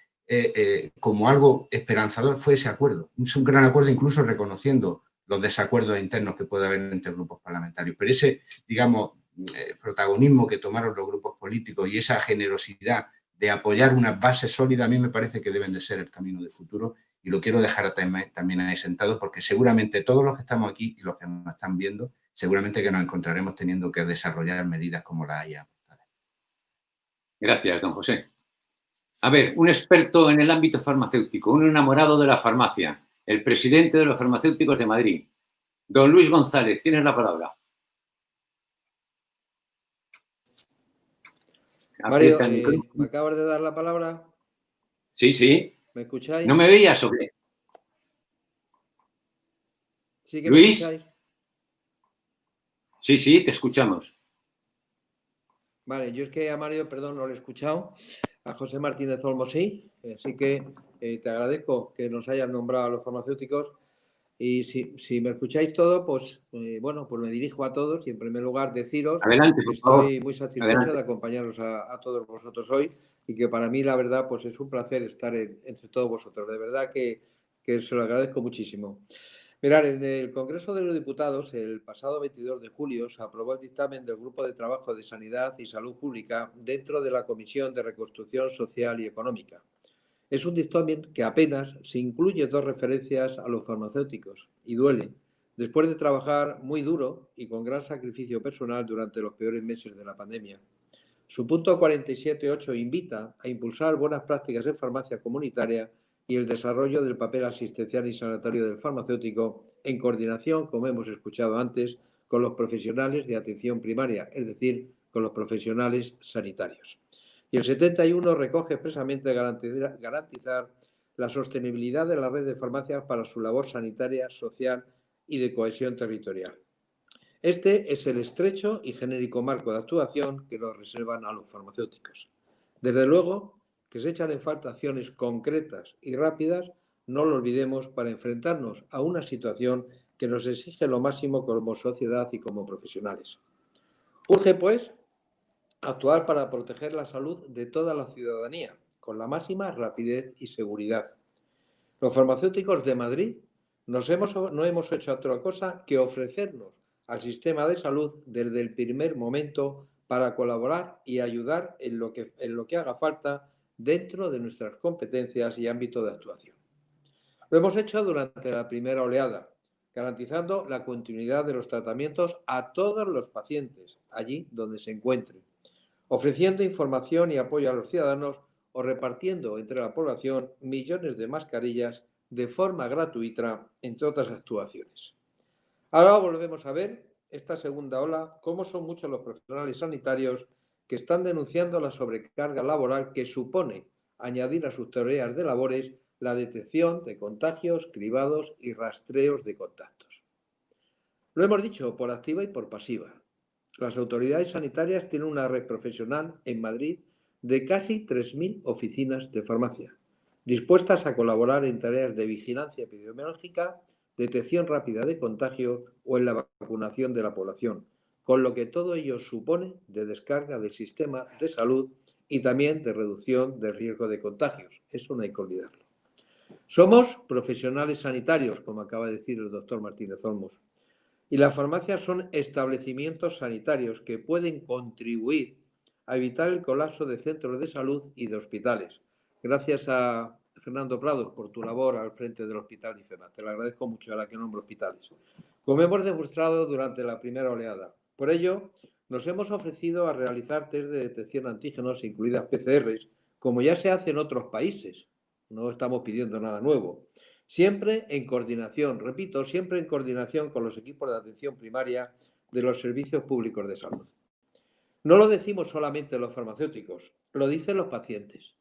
como algo esperanzador fue ese acuerdo. Es un gran acuerdo, incluso reconociendo los desacuerdos internos que puede haber entre grupos parlamentarios. Pero ese, digamos, protagonismo que tomaron los grupos políticos y esa generosidad de apoyar unas bases sólidas, a mí me parece que deben de ser el camino de futuro, y lo quiero dejar también ahí sentado, porque seguramente todos los que estamos aquí y los que nos están viendo, seguramente que nos encontraremos teniendo que desarrollar medidas como la haya. Gracias, don José. A ver, un experto en el ámbito farmacéutico, un enamorado de la farmacia, el presidente de los farmacéuticos de Madrid, don Luis González, tienes la palabra. Mario, ¿me acabas de dar la palabra? Sí, sí. ¿Me escucháis? ¿No me veías o qué? ¿Sí que Luis. me escucháis? Sí, sí, te escuchamos. Vale, yo es que a Mario, perdón, no lo he escuchado. A José Martínez Olmo sí, así que te agradezco que nos hayas nombrado a los farmacéuticos. Y si me escucháis todo, pues bueno, pues me dirijo a todos y en primer lugar deciros Adelante, que por favor. estoy muy satisfecho Adelante. de acompañaros a todos vosotros hoy y que para mí la verdad pues es un placer estar entre todos vosotros. De verdad que se lo agradezco muchísimo. Mirad, en el Congreso de los Diputados, el pasado 22 de julio, se aprobó el dictamen del Grupo de Trabajo de Sanidad y Salud Pública dentro de la Comisión de Reconstrucción Social y Económica. Es un dictamen que apenas se incluye 2 referencias a los farmacéuticos y duele, después de trabajar muy duro y con gran sacrificio personal durante los peores meses de la pandemia. Su punto 47.8 invita a impulsar buenas prácticas en farmacia comunitaria y el desarrollo del papel asistencial y sanitario del farmacéutico en coordinación, como hemos escuchado antes, con los profesionales de atención primaria, es decir, con los profesionales sanitarios. Y el 71 recoge expresamente garantizar la sostenibilidad de la red de farmacias para su labor sanitaria, social y de cohesión territorial. Este es el estrecho y genérico marco de actuación que nos reservan a los farmacéuticos. Desde luego que se echan en falta acciones concretas y rápidas, no lo olvidemos, para enfrentarnos a una situación que nos exige lo máximo como sociedad y como profesionales. Urge, pues, actuar para proteger la salud de toda la ciudadanía, con la máxima rapidez y seguridad. Los farmacéuticos de Madrid no hemos hecho otra cosa que ofrecernos al sistema de salud desde el primer momento para colaborar y ayudar en lo que haga falta dentro de nuestras competencias y ámbito de actuación. Lo hemos hecho durante la primera oleada, garantizando la continuidad de los tratamientos a todos los pacientes, allí donde se encuentren, ofreciendo información y apoyo a los ciudadanos o repartiendo entre la población millones de mascarillas de forma gratuita, entre otras actuaciones. Ahora volvemos a ver, esta segunda ola, cómo son muchos los profesionales sanitarios que están denunciando la sobrecarga laboral que supone añadir a sus tareas de labores la detección de contagios, cribados y rastreos de contactos. Lo hemos dicho por activa y por pasiva. Las autoridades sanitarias tienen una red profesional en Madrid de casi 3.000 oficinas de farmacia, dispuestas a colaborar en tareas de vigilancia epidemiológica, detección rápida de contagio o en la vacunación de la población, con lo que todo ello supone de descarga del sistema de salud y también de reducción del riesgo de contagios. Eso no hay que olvidarlo. Somos profesionales sanitarios, como acaba de decir el doctor Martínez Olmos, y las farmacias son establecimientos sanitarios que pueden contribuir a evitar el colapso de centros de salud y de hospitales. Gracias a Fernando Prados por tu labor al frente del Hospital de IFEMA. Te lo agradezco mucho, ahora que nombro hospitales. Como hemos demostrado durante la primera oleada. Por ello, nos hemos ofrecido a realizar test de detección de antígenos, incluidas PCRs, como ya se hace en otros países. No estamos pidiendo nada nuevo. Siempre en coordinación, repito, siempre en coordinación con los equipos de atención primaria de los servicios públicos de salud. No lo decimos solamente los farmacéuticos, lo dicen los pacientes.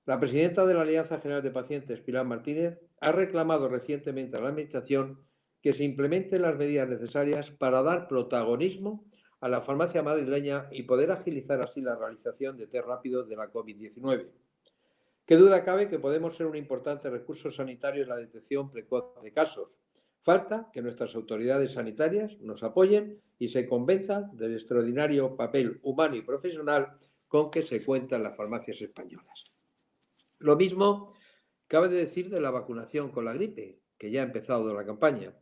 La presidenta de la Alianza General de Pacientes, Pilar Martínez, ha reclamado recientemente a la Administración que se implementen las medidas necesarias para dar protagonismo a la farmacia madrileña y poder agilizar así la realización de test rápidos de la COVID-19. ¿Qué duda cabe que podemos ser un importante recurso sanitario en la detección precoz de casos? Falta que nuestras autoridades sanitarias nos apoyen y se convenzan del extraordinario papel humano y profesional con que se cuentan las farmacias españolas. Lo mismo cabe decir de la vacunación con la gripe, que ya ha empezado la campaña.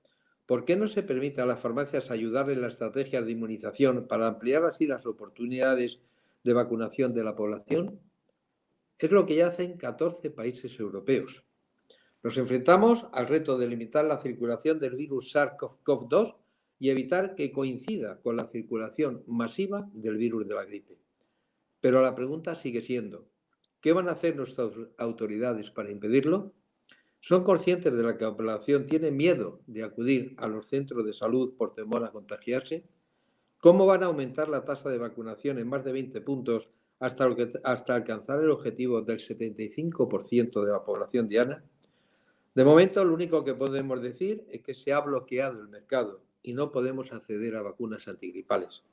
¿Por qué no se permite a las farmacias ayudar en las estrategias de inmunización para ampliar así las oportunidades de vacunación de la población? Es lo que ya hacen 14 países europeos. Nos enfrentamos al reto de limitar la circulación del virus SARS-CoV-2 y evitar que coincida con la circulación masiva del virus de la gripe. Pero la pregunta sigue siendo, ¿qué van a hacer nuestras autoridades para impedirlo? ¿Son conscientes de que la población tiene miedo de acudir a los centros de salud por temor a contagiarse? ¿Cómo van a aumentar la tasa de vacunación en más de 20 puntos hasta alcanzar el objetivo del 75% de la población diana? De momento, lo único que podemos decir es que se ha bloqueado el mercado y no podemos acceder a vacunas antigripales.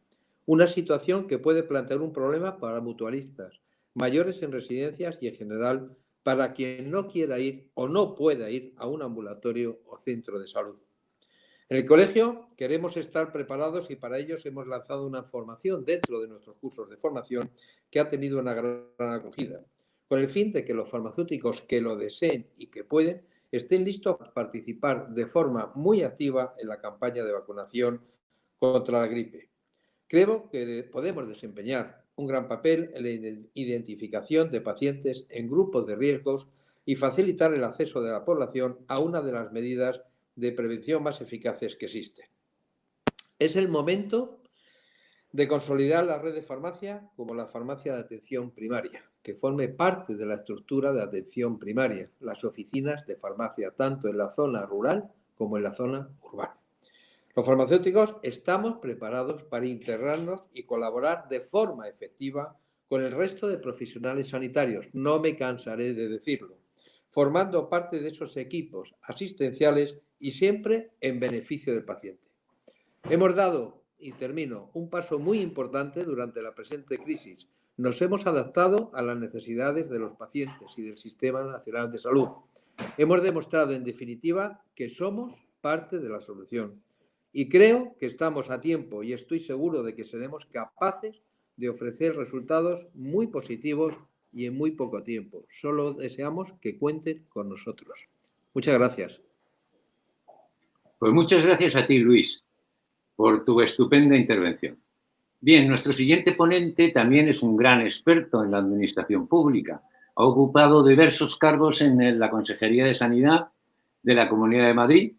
Una situación que puede plantear un problema para mutualistas, mayores en residencias y, en general, para quien no quiera ir o no pueda ir a un ambulatorio o centro de salud. En el colegio queremos estar preparados y para ellos hemos lanzado una formación dentro de nuestros cursos de formación que ha tenido una gran acogida, con el fin de que los farmacéuticos que lo deseen y que pueden estén listos para participar de forma muy activa en la campaña de vacunación contra la gripe. Creo que podemos desempeñar un gran papel en la identificación de pacientes en grupos de riesgos y facilitar el acceso de la población a una de las medidas de prevención más eficaces que existen. Es el momento de consolidar la red de farmacia como la farmacia de atención primaria, que forme parte de la estructura de atención primaria, las oficinas de farmacia, tanto en la zona rural como en la zona urbana. Los farmacéuticos estamos preparados para integrarnos y colaborar de forma efectiva con el resto de profesionales sanitarios, no me cansaré de decirlo, formando parte de esos equipos asistenciales y siempre en beneficio del paciente. Hemos dado, y termino, un paso muy importante durante la presente crisis. Nos hemos adaptado a las necesidades de los pacientes y del Sistema Nacional de Salud. Hemos demostrado, en definitiva, que somos parte de la solución. Y creo que estamos a tiempo y estoy seguro de que seremos capaces de ofrecer resultados muy positivos y en muy poco tiempo. Solo deseamos que cuenten con nosotros. Muchas gracias. Pues muchas gracias a ti, Luis, por tu estupenda intervención. Bien, nuestro siguiente ponente también es un gran experto en la administración pública. Ha ocupado diversos cargos en la Consejería de Sanidad de la Comunidad de Madrid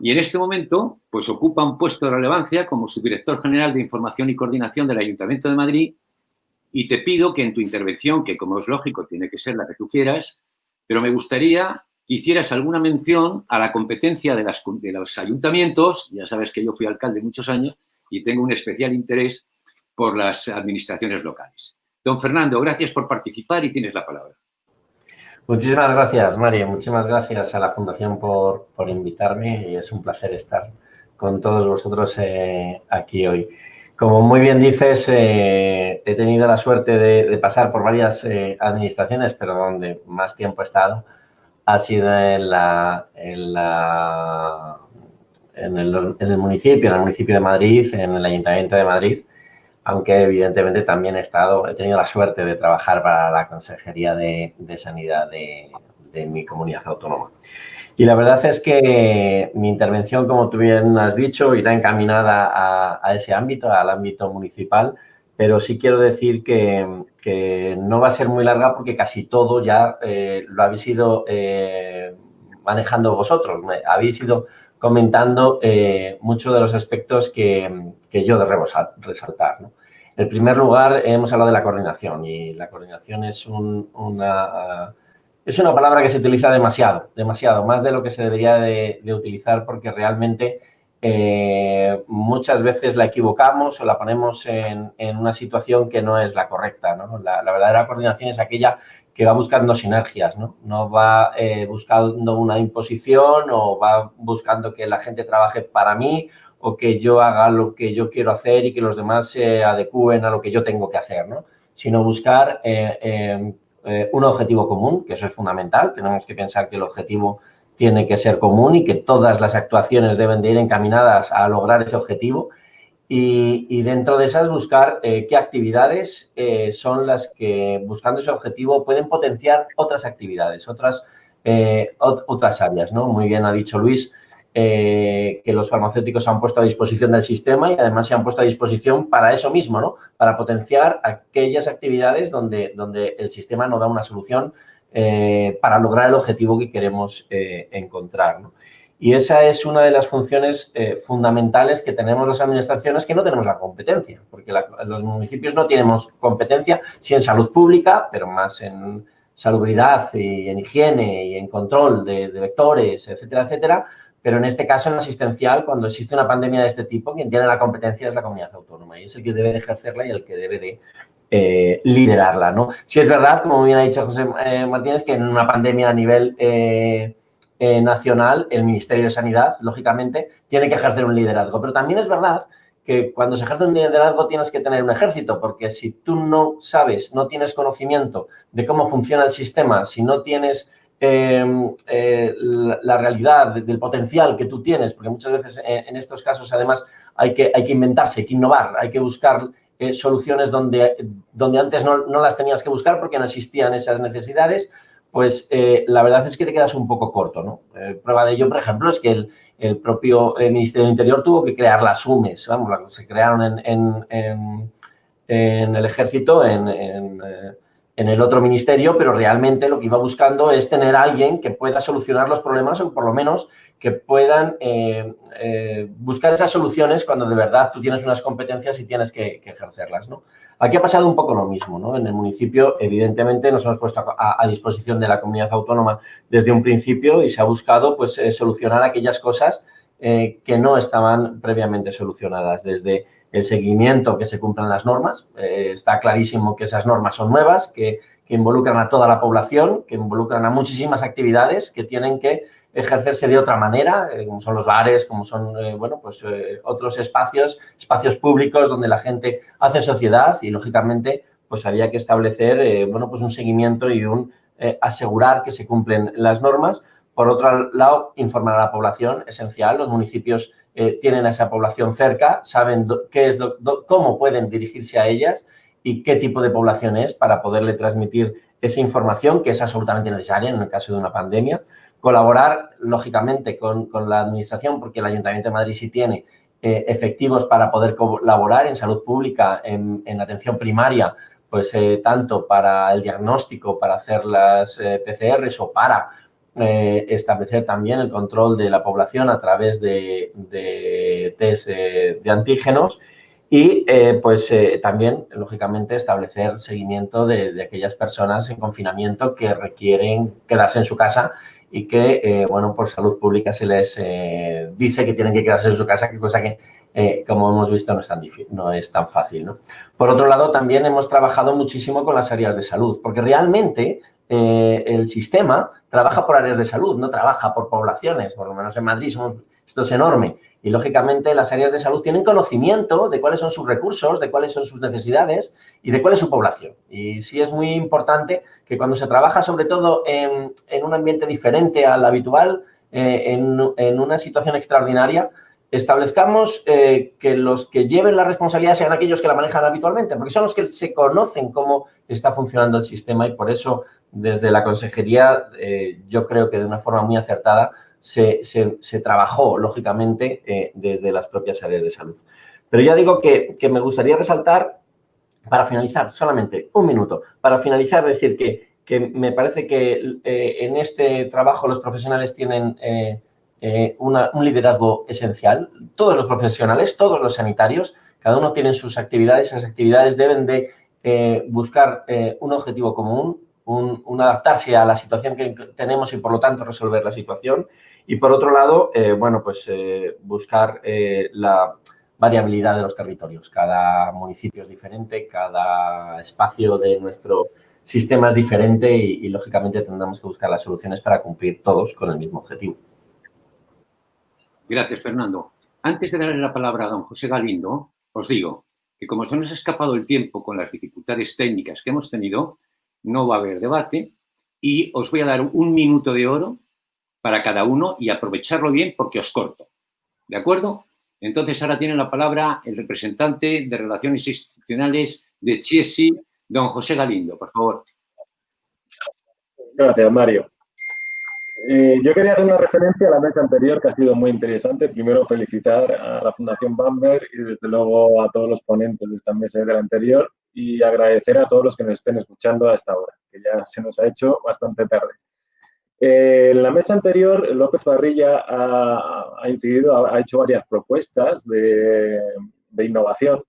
y en este momento pues, ocupa un puesto de relevancia como subdirector general de Información y Coordinación del Ayuntamiento de Madrid y te pido que en tu intervención, que como es lógico tiene que ser la que tú quieras, pero me gustaría que hicieras alguna mención a la competencia de los ayuntamientos. Ya sabes que yo fui alcalde muchos años y tengo un especial interés por las administraciones locales. Don Fernando, gracias por participar y tienes la palabra. Muchísimas gracias, Mario. Muchísimas gracias a la Fundación por invitarme y es un placer estar con todos vosotros aquí hoy. Como muy bien dices, he tenido la suerte de pasar por varias administraciones, pero donde más tiempo he estado ha sido en el municipio de Madrid, en el Ayuntamiento de Madrid, aunque evidentemente también he tenido la suerte de trabajar para la Consejería de Sanidad de mi comunidad autónoma. Y la verdad es que mi intervención, como tú bien has dicho, irá encaminada a ese ámbito, al ámbito municipal, pero sí quiero decir que no va a ser muy larga porque casi todo ya lo habéis ido manejando vosotros. Habéis ido comentando muchos de los aspectos que yo debo resaltar, ¿no? En primer lugar, hemos hablado de la coordinación y la coordinación es una palabra que se utiliza demasiado, más de lo que se debería de utilizar porque realmente muchas veces la equivocamos o la ponemos en una situación que no es la correcta, ¿no? La verdadera coordinación es aquella que va buscando sinergias, ¿no? No va buscando una imposición o va buscando que la gente trabaje para mí o que yo haga lo que yo quiero hacer y que los demás se adecúen a lo que yo tengo que hacer, ¿no? Sino buscar un objetivo común, que eso es fundamental. Tenemos que pensar que el objetivo tiene que ser común y que todas las actuaciones deben de ir encaminadas a lograr ese objetivo y dentro de esas buscar qué actividades son las que, buscando ese objetivo, pueden potenciar otras actividades, otras áreas, ¿no? Muy bien ha dicho Luis que los farmacéuticos se han puesto a disposición del sistema y además se han puesto a disposición para eso mismo, ¿no? Para potenciar aquellas actividades donde el sistema no da una solución para lograr el objetivo que queremos encontrar, ¿no? Y esa es una de las funciones fundamentales que tenemos las administraciones que no tenemos la competencia, porque los municipios no tenemos competencia, sí en salud pública, pero más en salubridad y en higiene y en control de vectores, etcétera, etcétera. Pero en este caso, en asistencial, cuando existe una pandemia de este tipo, quien tiene la competencia es la comunidad autónoma y es el que debe de ejercerla y el que debe de liderarla, ¿no? Sí es verdad, como bien ha dicho José Martínez, que en una pandemia a nivel nacional, el Ministerio de Sanidad, lógicamente, tiene que ejercer un liderazgo. Pero también es verdad que cuando se ejerce un liderazgo tienes que tener un ejército, porque si tú no sabes, no tienes conocimiento de cómo funciona el sistema, si no tienes la realidad del potencial que tú tienes, porque muchas veces en estos casos además hay que inventarse, hay que innovar, hay que buscar soluciones donde antes no las tenías que buscar porque no existían esas necesidades, pues la verdad es que te quedas un poco corto, ¿no? Prueba de ello, por ejemplo, es que el propio Ministerio del Interior tuvo que crear las UMES, vamos, se crearon en el Ejército, en el otro ministerio, pero realmente lo que iba buscando es tener a alguien que pueda solucionar los problemas o por lo menos que puedan buscar esas soluciones cuando de verdad tú tienes unas competencias y tienes que ejercerlas, ¿no? Aquí ha pasado un poco lo mismo, ¿no? En el municipio, evidentemente, nos hemos puesto a disposición de la comunidad autónoma desde un principio y se ha buscado pues, solucionar aquellas cosas que no estaban previamente solucionadas, desde el seguimiento que se cumplan las normas. Está clarísimo que esas normas son nuevas, que involucran a toda la población, que involucran a muchísimas actividades que tienen que ejercerse de otra manera, como son los bares, como son otros espacios públicos donde la gente hace sociedad y, lógicamente, pues había que establecer un seguimiento y asegurar que se cumplen las normas. Por otro lado, informar a la población, esencial. Los municipios tienen a esa población cerca, saben cómo pueden dirigirse a ellas y qué tipo de población es para poderle transmitir esa información que es absolutamente necesaria en el caso de una pandemia. Colaborar, lógicamente, con la Administración, porque el Ayuntamiento de Madrid sí tiene efectivos para poder colaborar en salud pública, en atención primaria, pues tanto para el diagnóstico, para hacer las PCRs o para establecer también el control de la población a través de test de antígenos y también, lógicamente, establecer seguimiento de aquellas personas en confinamiento que requieren quedarse en su casa y que, por salud pública se les dice que tienen que quedarse en su casa, que cosa que, como hemos visto, no es tan fácil, ¿no? Por otro lado, también hemos trabajado muchísimo con las áreas de salud, porque realmente el sistema trabaja por áreas de salud, no trabaja por poblaciones. Por lo menos en Madrid esto es enorme. Y, lógicamente, las áreas de salud tienen conocimiento de cuáles son sus recursos, de cuáles son sus necesidades y de cuál es su población. Y sí es muy importante que cuando se trabaja, sobre todo en un ambiente diferente al habitual, en una situación extraordinaria, establezcamos que los que lleven la responsabilidad sean aquellos que la manejan habitualmente, porque son los que se conocen cómo está funcionando el sistema y por eso desde la consejería yo creo que de una forma muy acertada se trabajó, lógicamente, desde las propias áreas de salud. Pero ya digo que me gustaría resaltar, para finalizar, solamente un minuto, para finalizar, decir que me parece que en este trabajo los profesionales tienen un liderazgo esencial. Todos los profesionales, todos los sanitarios, cada uno tiene sus actividades. Esas actividades deben de buscar un objetivo común, un adaptarse a la situación que tenemos y, por lo tanto, resolver la situación. Y, por otro lado, buscar la variabilidad de los territorios. Cada municipio es diferente, cada espacio de nuestro sistema es diferente y lógicamente, tendremos que buscar las soluciones para cumplir todos con el mismo objetivo. Gracias, Fernando. Antes de darle la palabra a don José Galindo, os digo que como se nos ha escapado el tiempo con las dificultades técnicas que hemos tenido, no va a haber debate y os voy a dar 1 minuto de oro para cada uno y aprovecharlo bien porque os corto. ¿De acuerdo? Entonces, ahora tiene la palabra el representante de Relaciones Institucionales de CIESI, don José Galindo, por favor. Gracias, Mario. Yo quería hacer una referencia a la mesa anterior, que ha sido muy interesante. Primero, felicitar a la Fundación Bamberg y, desde luego, a todos los ponentes de esta mesa y de la anterior, y agradecer a todos los que nos estén escuchando a esta hora, que ya se nos ha hecho bastante tarde. En la mesa anterior, López Parrilla ha incidido, ha hecho varias propuestas de innovación,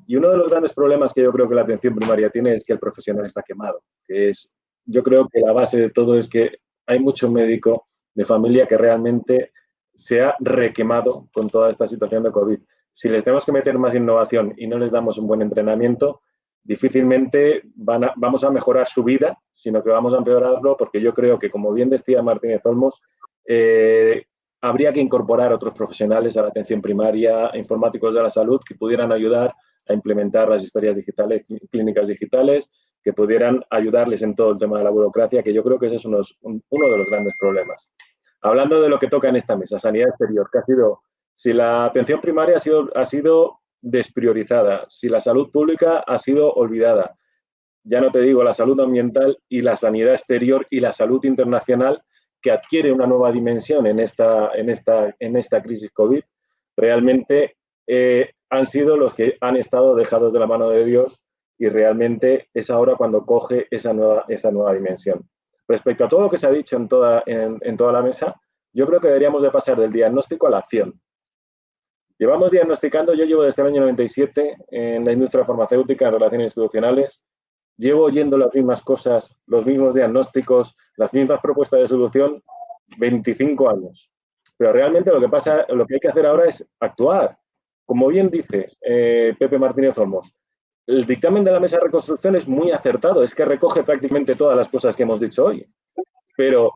y uno de los grandes problemas que yo creo que la atención primaria tiene es que el profesional está quemado. Yo creo que la base de todo es que hay mucho médico de familia que realmente se ha requemado con toda esta situación de COVID. Si les tenemos que meter más innovación y no les damos un buen entrenamiento, difícilmente vamos a mejorar su vida, sino que vamos a empeorarlo, porque yo creo que, como bien decía Martínez Olmos, habría que incorporar otros profesionales a la atención primaria, informáticos de la salud, que pudieran ayudar a implementar las historias digitales, clínicas digitales, que pudieran ayudarles en todo el tema de la burocracia, que yo creo que ese es uno de los grandes problemas. Hablando de lo que toca en esta mesa, sanidad exterior, que ha sido, si la atención primaria ha sido despriorizada, si la salud pública ha sido olvidada, ya no te digo la salud ambiental y la sanidad exterior y la salud internacional, que adquiere una nueva dimensión en esta crisis COVID, realmente han sido los que han estado dejados de la mano de Dios, y realmente es ahora cuando coge esa nueva dimensión. Respecto a todo lo que se ha dicho en toda la mesa, yo creo que deberíamos de pasar del diagnóstico a la acción. Llevamos diagnosticando, yo llevo desde el año 97 en la industria farmacéutica, en relaciones institucionales, llevo oyendo las mismas cosas, los mismos diagnósticos, las mismas propuestas de solución 25 años. Pero realmente lo que hay que hacer ahora es actuar. Como bien dice Pepe Martínez Olmos, el dictamen de la Mesa de Reconstrucción es muy acertado, es que recoge prácticamente todas las cosas que hemos dicho hoy. Pero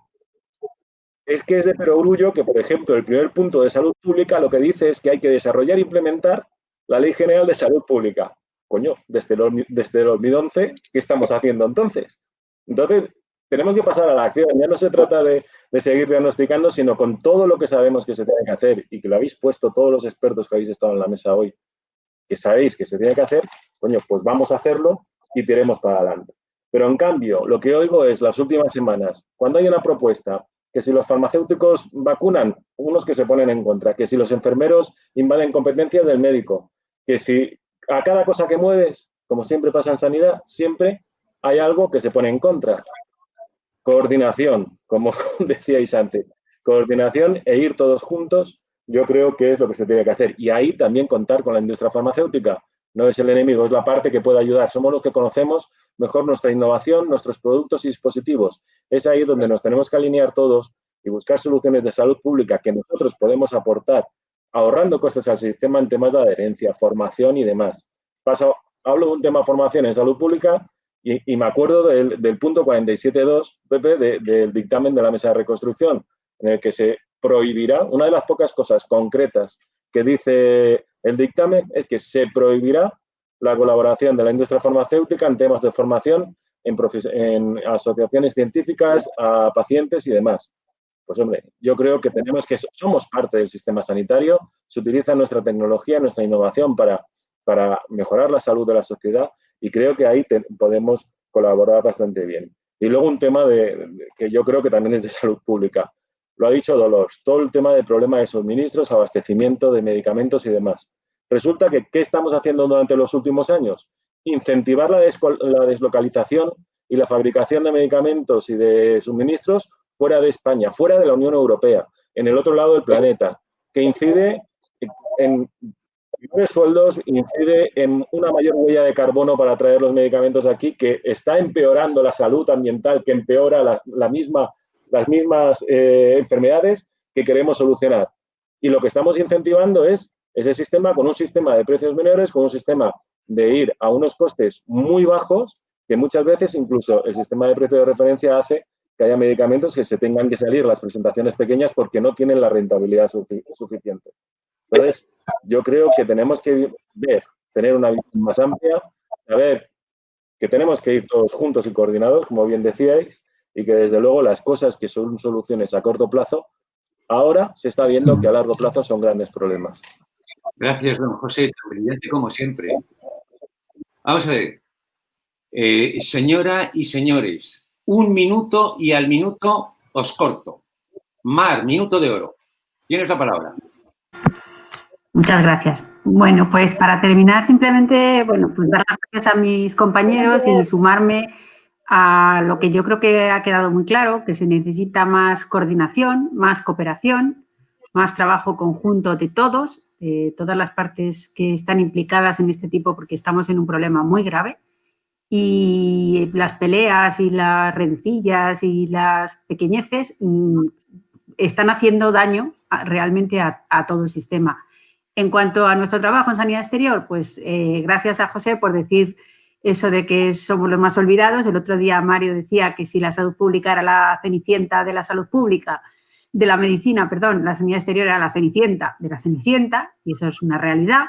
es que es de perogrullo que, por ejemplo, el primer punto de salud pública lo que dice es que hay que desarrollar e implementar la Ley General de Salud Pública. Coño, desde el 2011, ¿qué estamos haciendo entonces? Entonces, tenemos que pasar a la acción. Ya no se trata de seguir diagnosticando, sino con todo lo que sabemos que se tiene que hacer y que lo habéis puesto todos los expertos que habéis estado en la mesa hoy, que sabéis que se tiene que hacer, coño, pues vamos a hacerlo y tiremos para adelante. Pero en cambio, lo que oigo es las últimas semanas, cuando hay una propuesta, que si los farmacéuticos vacunan, unos que se ponen en contra, que si los enfermeros invaden competencias del médico, que si a cada cosa que mueves, como siempre pasa en sanidad, siempre hay algo que se pone en contra. Coordinación, como decíais antes, coordinación e ir todos juntos, yo creo que es lo que se tiene que hacer. Y ahí también contar con la industria farmacéutica. No es el enemigo, es la parte que puede ayudar. Somos los que conocemos mejor nuestra innovación, nuestros productos y dispositivos. Es ahí donde nos tenemos que alinear todos y buscar soluciones de salud pública que nosotros podemos aportar, ahorrando costes al sistema en temas de adherencia, formación y demás. Hablo de un tema de formación en salud pública y me acuerdo del punto 47.2, Pepe, del dictamen de la Mesa de Reconstrucción, en el que se prohibirá, una de las pocas cosas concretas que dice el dictamen es que se prohibirá la colaboración de la industria farmacéutica en temas de formación en asociaciones científicas, a pacientes y demás. Pues hombre, yo creo que somos parte del sistema sanitario, se utiliza nuestra tecnología, nuestra innovación para mejorar la salud de la sociedad y creo que ahí podemos colaborar bastante bien. Y luego un tema que yo creo que también es de salud pública. Lo ha dicho Dolors, todo el tema del problema de suministros, abastecimiento de medicamentos y demás. Resulta que, ¿qué estamos haciendo durante los últimos años? Incentivar la deslocalización y la fabricación de medicamentos y de suministros fuera de España, fuera de la Unión Europea, en el otro lado del planeta, que incide en mayores sueldos, incide en una mayor huella de carbono para traer los medicamentos aquí, que está empeorando la salud ambiental, que empeora las mismas enfermedades que queremos solucionar. Y lo que estamos incentivando es ese sistema con un sistema de precios menores, con un sistema de ir a unos costes muy bajos, que muchas veces incluso el sistema de precio de referencia hace que haya medicamentos que se tengan que salir las presentaciones pequeñas porque no tienen la rentabilidad suficiente. Entonces, yo creo que tenemos que tener una visión más amplia, saber que tenemos que ir todos juntos y coordinados, como bien decíais, y que desde luego las cosas que son soluciones a corto plazo, ahora se está viendo que a largo plazo son grandes problemas. Gracias, don José, tan brillante como siempre. Vamos a ver, señora y señores, 1 minuto y al minuto os corto. Mar, minuto de oro. Tienes la palabra. Muchas gracias. Bueno, pues para terminar, simplemente, bueno, pues dar las gracias a mis compañeros y sumarme a lo que yo creo que ha quedado muy claro, que se necesita más coordinación, más cooperación, más trabajo conjunto de todas las partes que están implicadas en este tipo, porque estamos en un problema muy grave y las peleas y las rencillas y las pequeñeces están haciendo daño realmente a todo el sistema. En cuanto a nuestro trabajo en sanidad exterior, pues gracias a José por decir eso de que somos los más olvidados. El otro día Mario decía que si la salud pública era la cenicienta de la salud pública, de la medicina, perdón, la sanidad exterior era la cenicienta de la cenicienta, y eso es una realidad.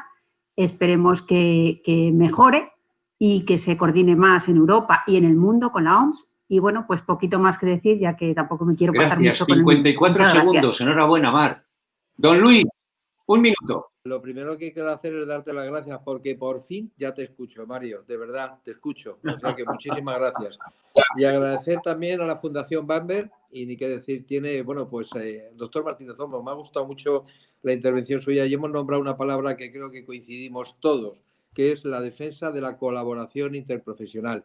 Esperemos que mejore y que se coordine más en Europa y en el mundo con la OMS. Y bueno, pues poquito más que decir, ya que tampoco me quiero pasar mucho con el minuto. 54 segundos, enhorabuena, Mar. Don Luis, un minuto. Lo primero que quiero hacer es darte las gracias porque por fin ya te escucho, Mario, de verdad, te escucho. O sea que muchísimas gracias. Y agradecer también a la Fundación Bamberg, y ni qué decir, tiene, bueno, pues, doctor Martínez Olmos, me ha gustado mucho la intervención suya y hemos nombrado una palabra que creo que coincidimos todos, que es la defensa de la colaboración interprofesional.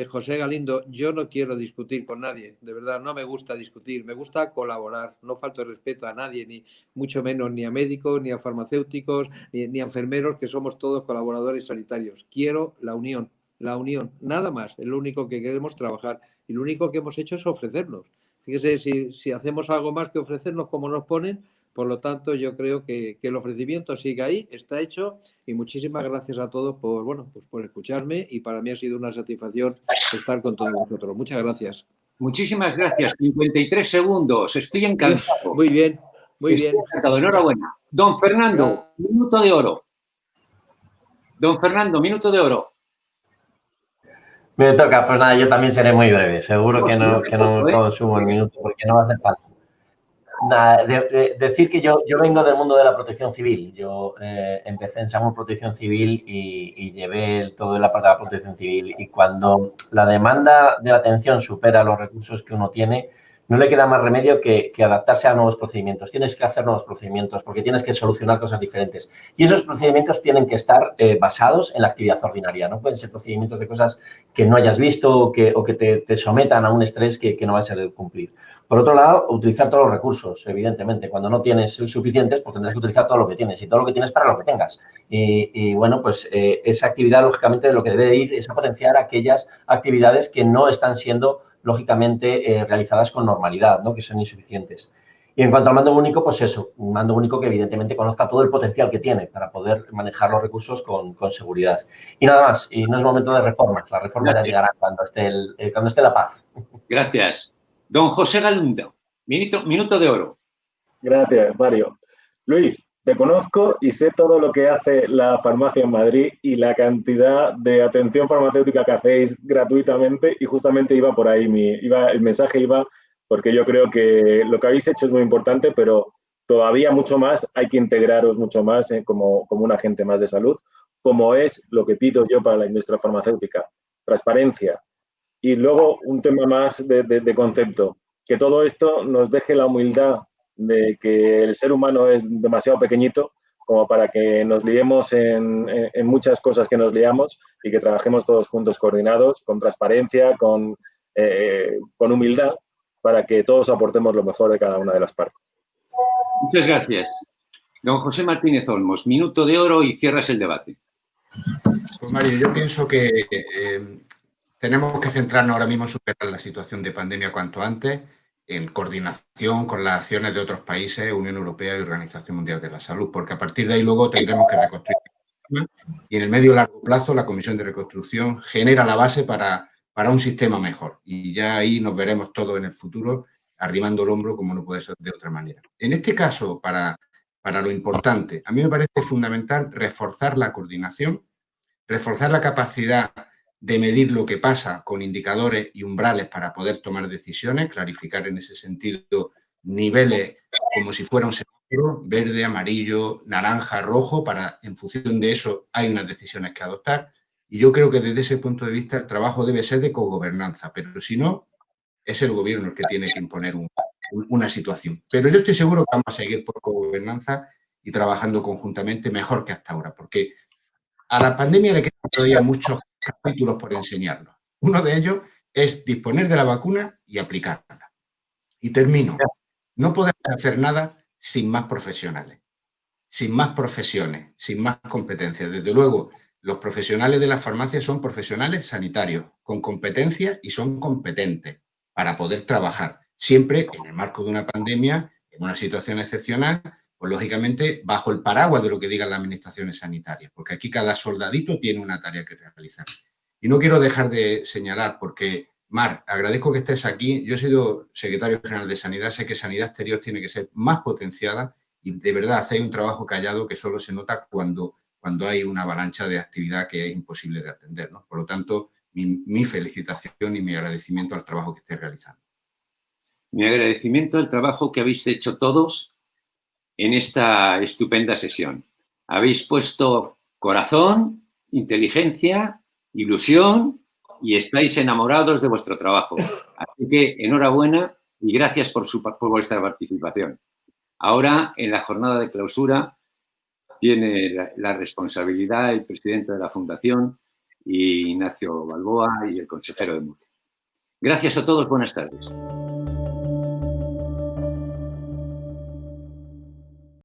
José Galindo, yo no quiero discutir con nadie, de verdad, no me gusta discutir, me gusta colaborar, no falto el respeto a nadie, ni mucho menos ni a médicos, ni a farmacéuticos, ni a enfermeros, que somos todos colaboradores sanitarios. Quiero la unión, nada más, es lo único que queremos trabajar y lo único que hemos hecho es ofrecernos. Fíjese, si hacemos algo más que ofrecernos como nos ponen, por lo tanto, yo creo que el ofrecimiento sigue ahí, está hecho, y muchísimas gracias a todos por, bueno, pues por escucharme, y para mí ha sido una satisfacción estar con todos vosotros. Muchas gracias. Muchísimas gracias. 53 segundos. Estoy encantado. Muy bien, muy bien. Encantado. Enhorabuena. Don Fernando, minuto de oro. Don Fernando, minuto de oro. Me toca, pues nada, yo también seré muy breve. Seguro que no consumo el minuto porque no va a hacer falta. Nada, decir que yo vengo del mundo de la protección civil. Yo empecé en SAMUR Protección Civil y llevé todo el aparato de la protección civil. Y cuando la demanda de la atención supera los recursos que uno tiene, no le queda más remedio que adaptarse a nuevos procedimientos. Tienes que hacer nuevos procedimientos porque tienes que solucionar cosas diferentes. Y esos procedimientos tienen que estar basados en la actividad ordinaria. No pueden ser procedimientos de cosas que no hayas visto o que te sometan a un estrés que no vas a ser cumplir. Por otro lado, utilizar todos los recursos, evidentemente. Cuando no tienes suficientes, pues tendrás que utilizar todo lo que tienes y todo lo que tienes para lo que tengas. Y bueno, pues esa actividad, lógicamente, de lo que debe ir es a potenciar aquellas actividades que no están siendo, lógicamente, realizadas con normalidad, ¿no? Que son insuficientes. Y en cuanto al mando único, pues eso, un mando único que evidentemente conozca todo el potencial que tiene para poder manejar los recursos con seguridad. Y nada más, y no es momento de reformas. La reforma ya llegará cuando esté la paz. Gracias. Don José Galindo, minuto de oro. Gracias, Mario. Luis, te conozco y sé todo lo que hace la farmacia en Madrid y la cantidad de atención farmacéutica que hacéis gratuitamente, y justamente iba por ahí, el mensaje iba porque yo creo que lo que habéis hecho es muy importante, pero todavía mucho más, hay que integraros mucho más como un agente más de salud, como es lo que pido yo para la industria farmacéutica, transparencia. Y luego un tema más de concepto, que todo esto nos deje la humildad de que el ser humano es demasiado pequeñito como para que nos liemos en muchas cosas que nos liamos, y que trabajemos todos juntos coordinados, con transparencia, con humildad, para que todos aportemos lo mejor de cada una de las partes. Muchas gracias. Don José Martínez Olmos, minuto de oro y cierras el debate. Pues Mario, yo pienso que tenemos que centrarnos ahora mismo en superar la situación de pandemia cuanto antes, en coordinación con las acciones de otros países, Unión Europea y Organización Mundial de la Salud, porque a partir de ahí luego tendremos que reconstruir. Y en el medio y largo plazo la Comisión de Reconstrucción genera la base para un sistema mejor. Y ya ahí nos veremos todos en el futuro arrimando el hombro, como no puede ser de otra manera. En este caso, para lo importante, a mí me parece fundamental reforzar la coordinación, reforzar la capacidad de medir lo que pasa con indicadores y umbrales para poder tomar decisiones, clarificar en ese sentido niveles como si fuera un semáforo, verde, amarillo, naranja, rojo, para en función de eso hay unas decisiones que adoptar. Y yo creo que desde ese punto de vista el trabajo debe ser de cogobernanza, pero si no, es el gobierno el que tiene que imponer una situación. Pero yo estoy seguro que vamos a seguir por cogobernanza y trabajando conjuntamente mejor que hasta ahora, porque a la pandemia le quedan todavía muchos capítulos por enseñarnos. Uno de ellos es disponer de la vacuna y aplicarla. Y termino. No podemos hacer nada sin más profesionales, sin más profesiones, sin más competencias. Desde luego, los profesionales de las farmacias son profesionales sanitarios, con competencia y son competentes para poder trabajar, siempre en el marco de una pandemia, en una situación excepcional, pues lógicamente bajo el paraguas de lo que digan las administraciones sanitarias, porque aquí cada soldadito tiene una tarea que realizar. Y no quiero dejar de señalar, porque Mar, agradezco que estés aquí. Yo he sido secretario general de Sanidad, sé que Sanidad Exterior tiene que ser más potenciada y de verdad hacéis un trabajo callado que solo se nota cuando hay una avalancha de actividad que es imposible de atender, ¿no? Por lo tanto, mi felicitación y mi agradecimiento al trabajo que estáis realizando. Mi agradecimiento al trabajo que habéis hecho todos en esta estupenda sesión. Habéis puesto corazón, inteligencia, ilusión y estáis enamorados de vuestro trabajo. Así que enhorabuena y gracias por vuestra participación. Ahora, en la jornada de clausura, tiene la responsabilidad el presidente de la Fundación, Ignacio Balboa, y el consejero de Murcia. Gracias a todos, buenas tardes.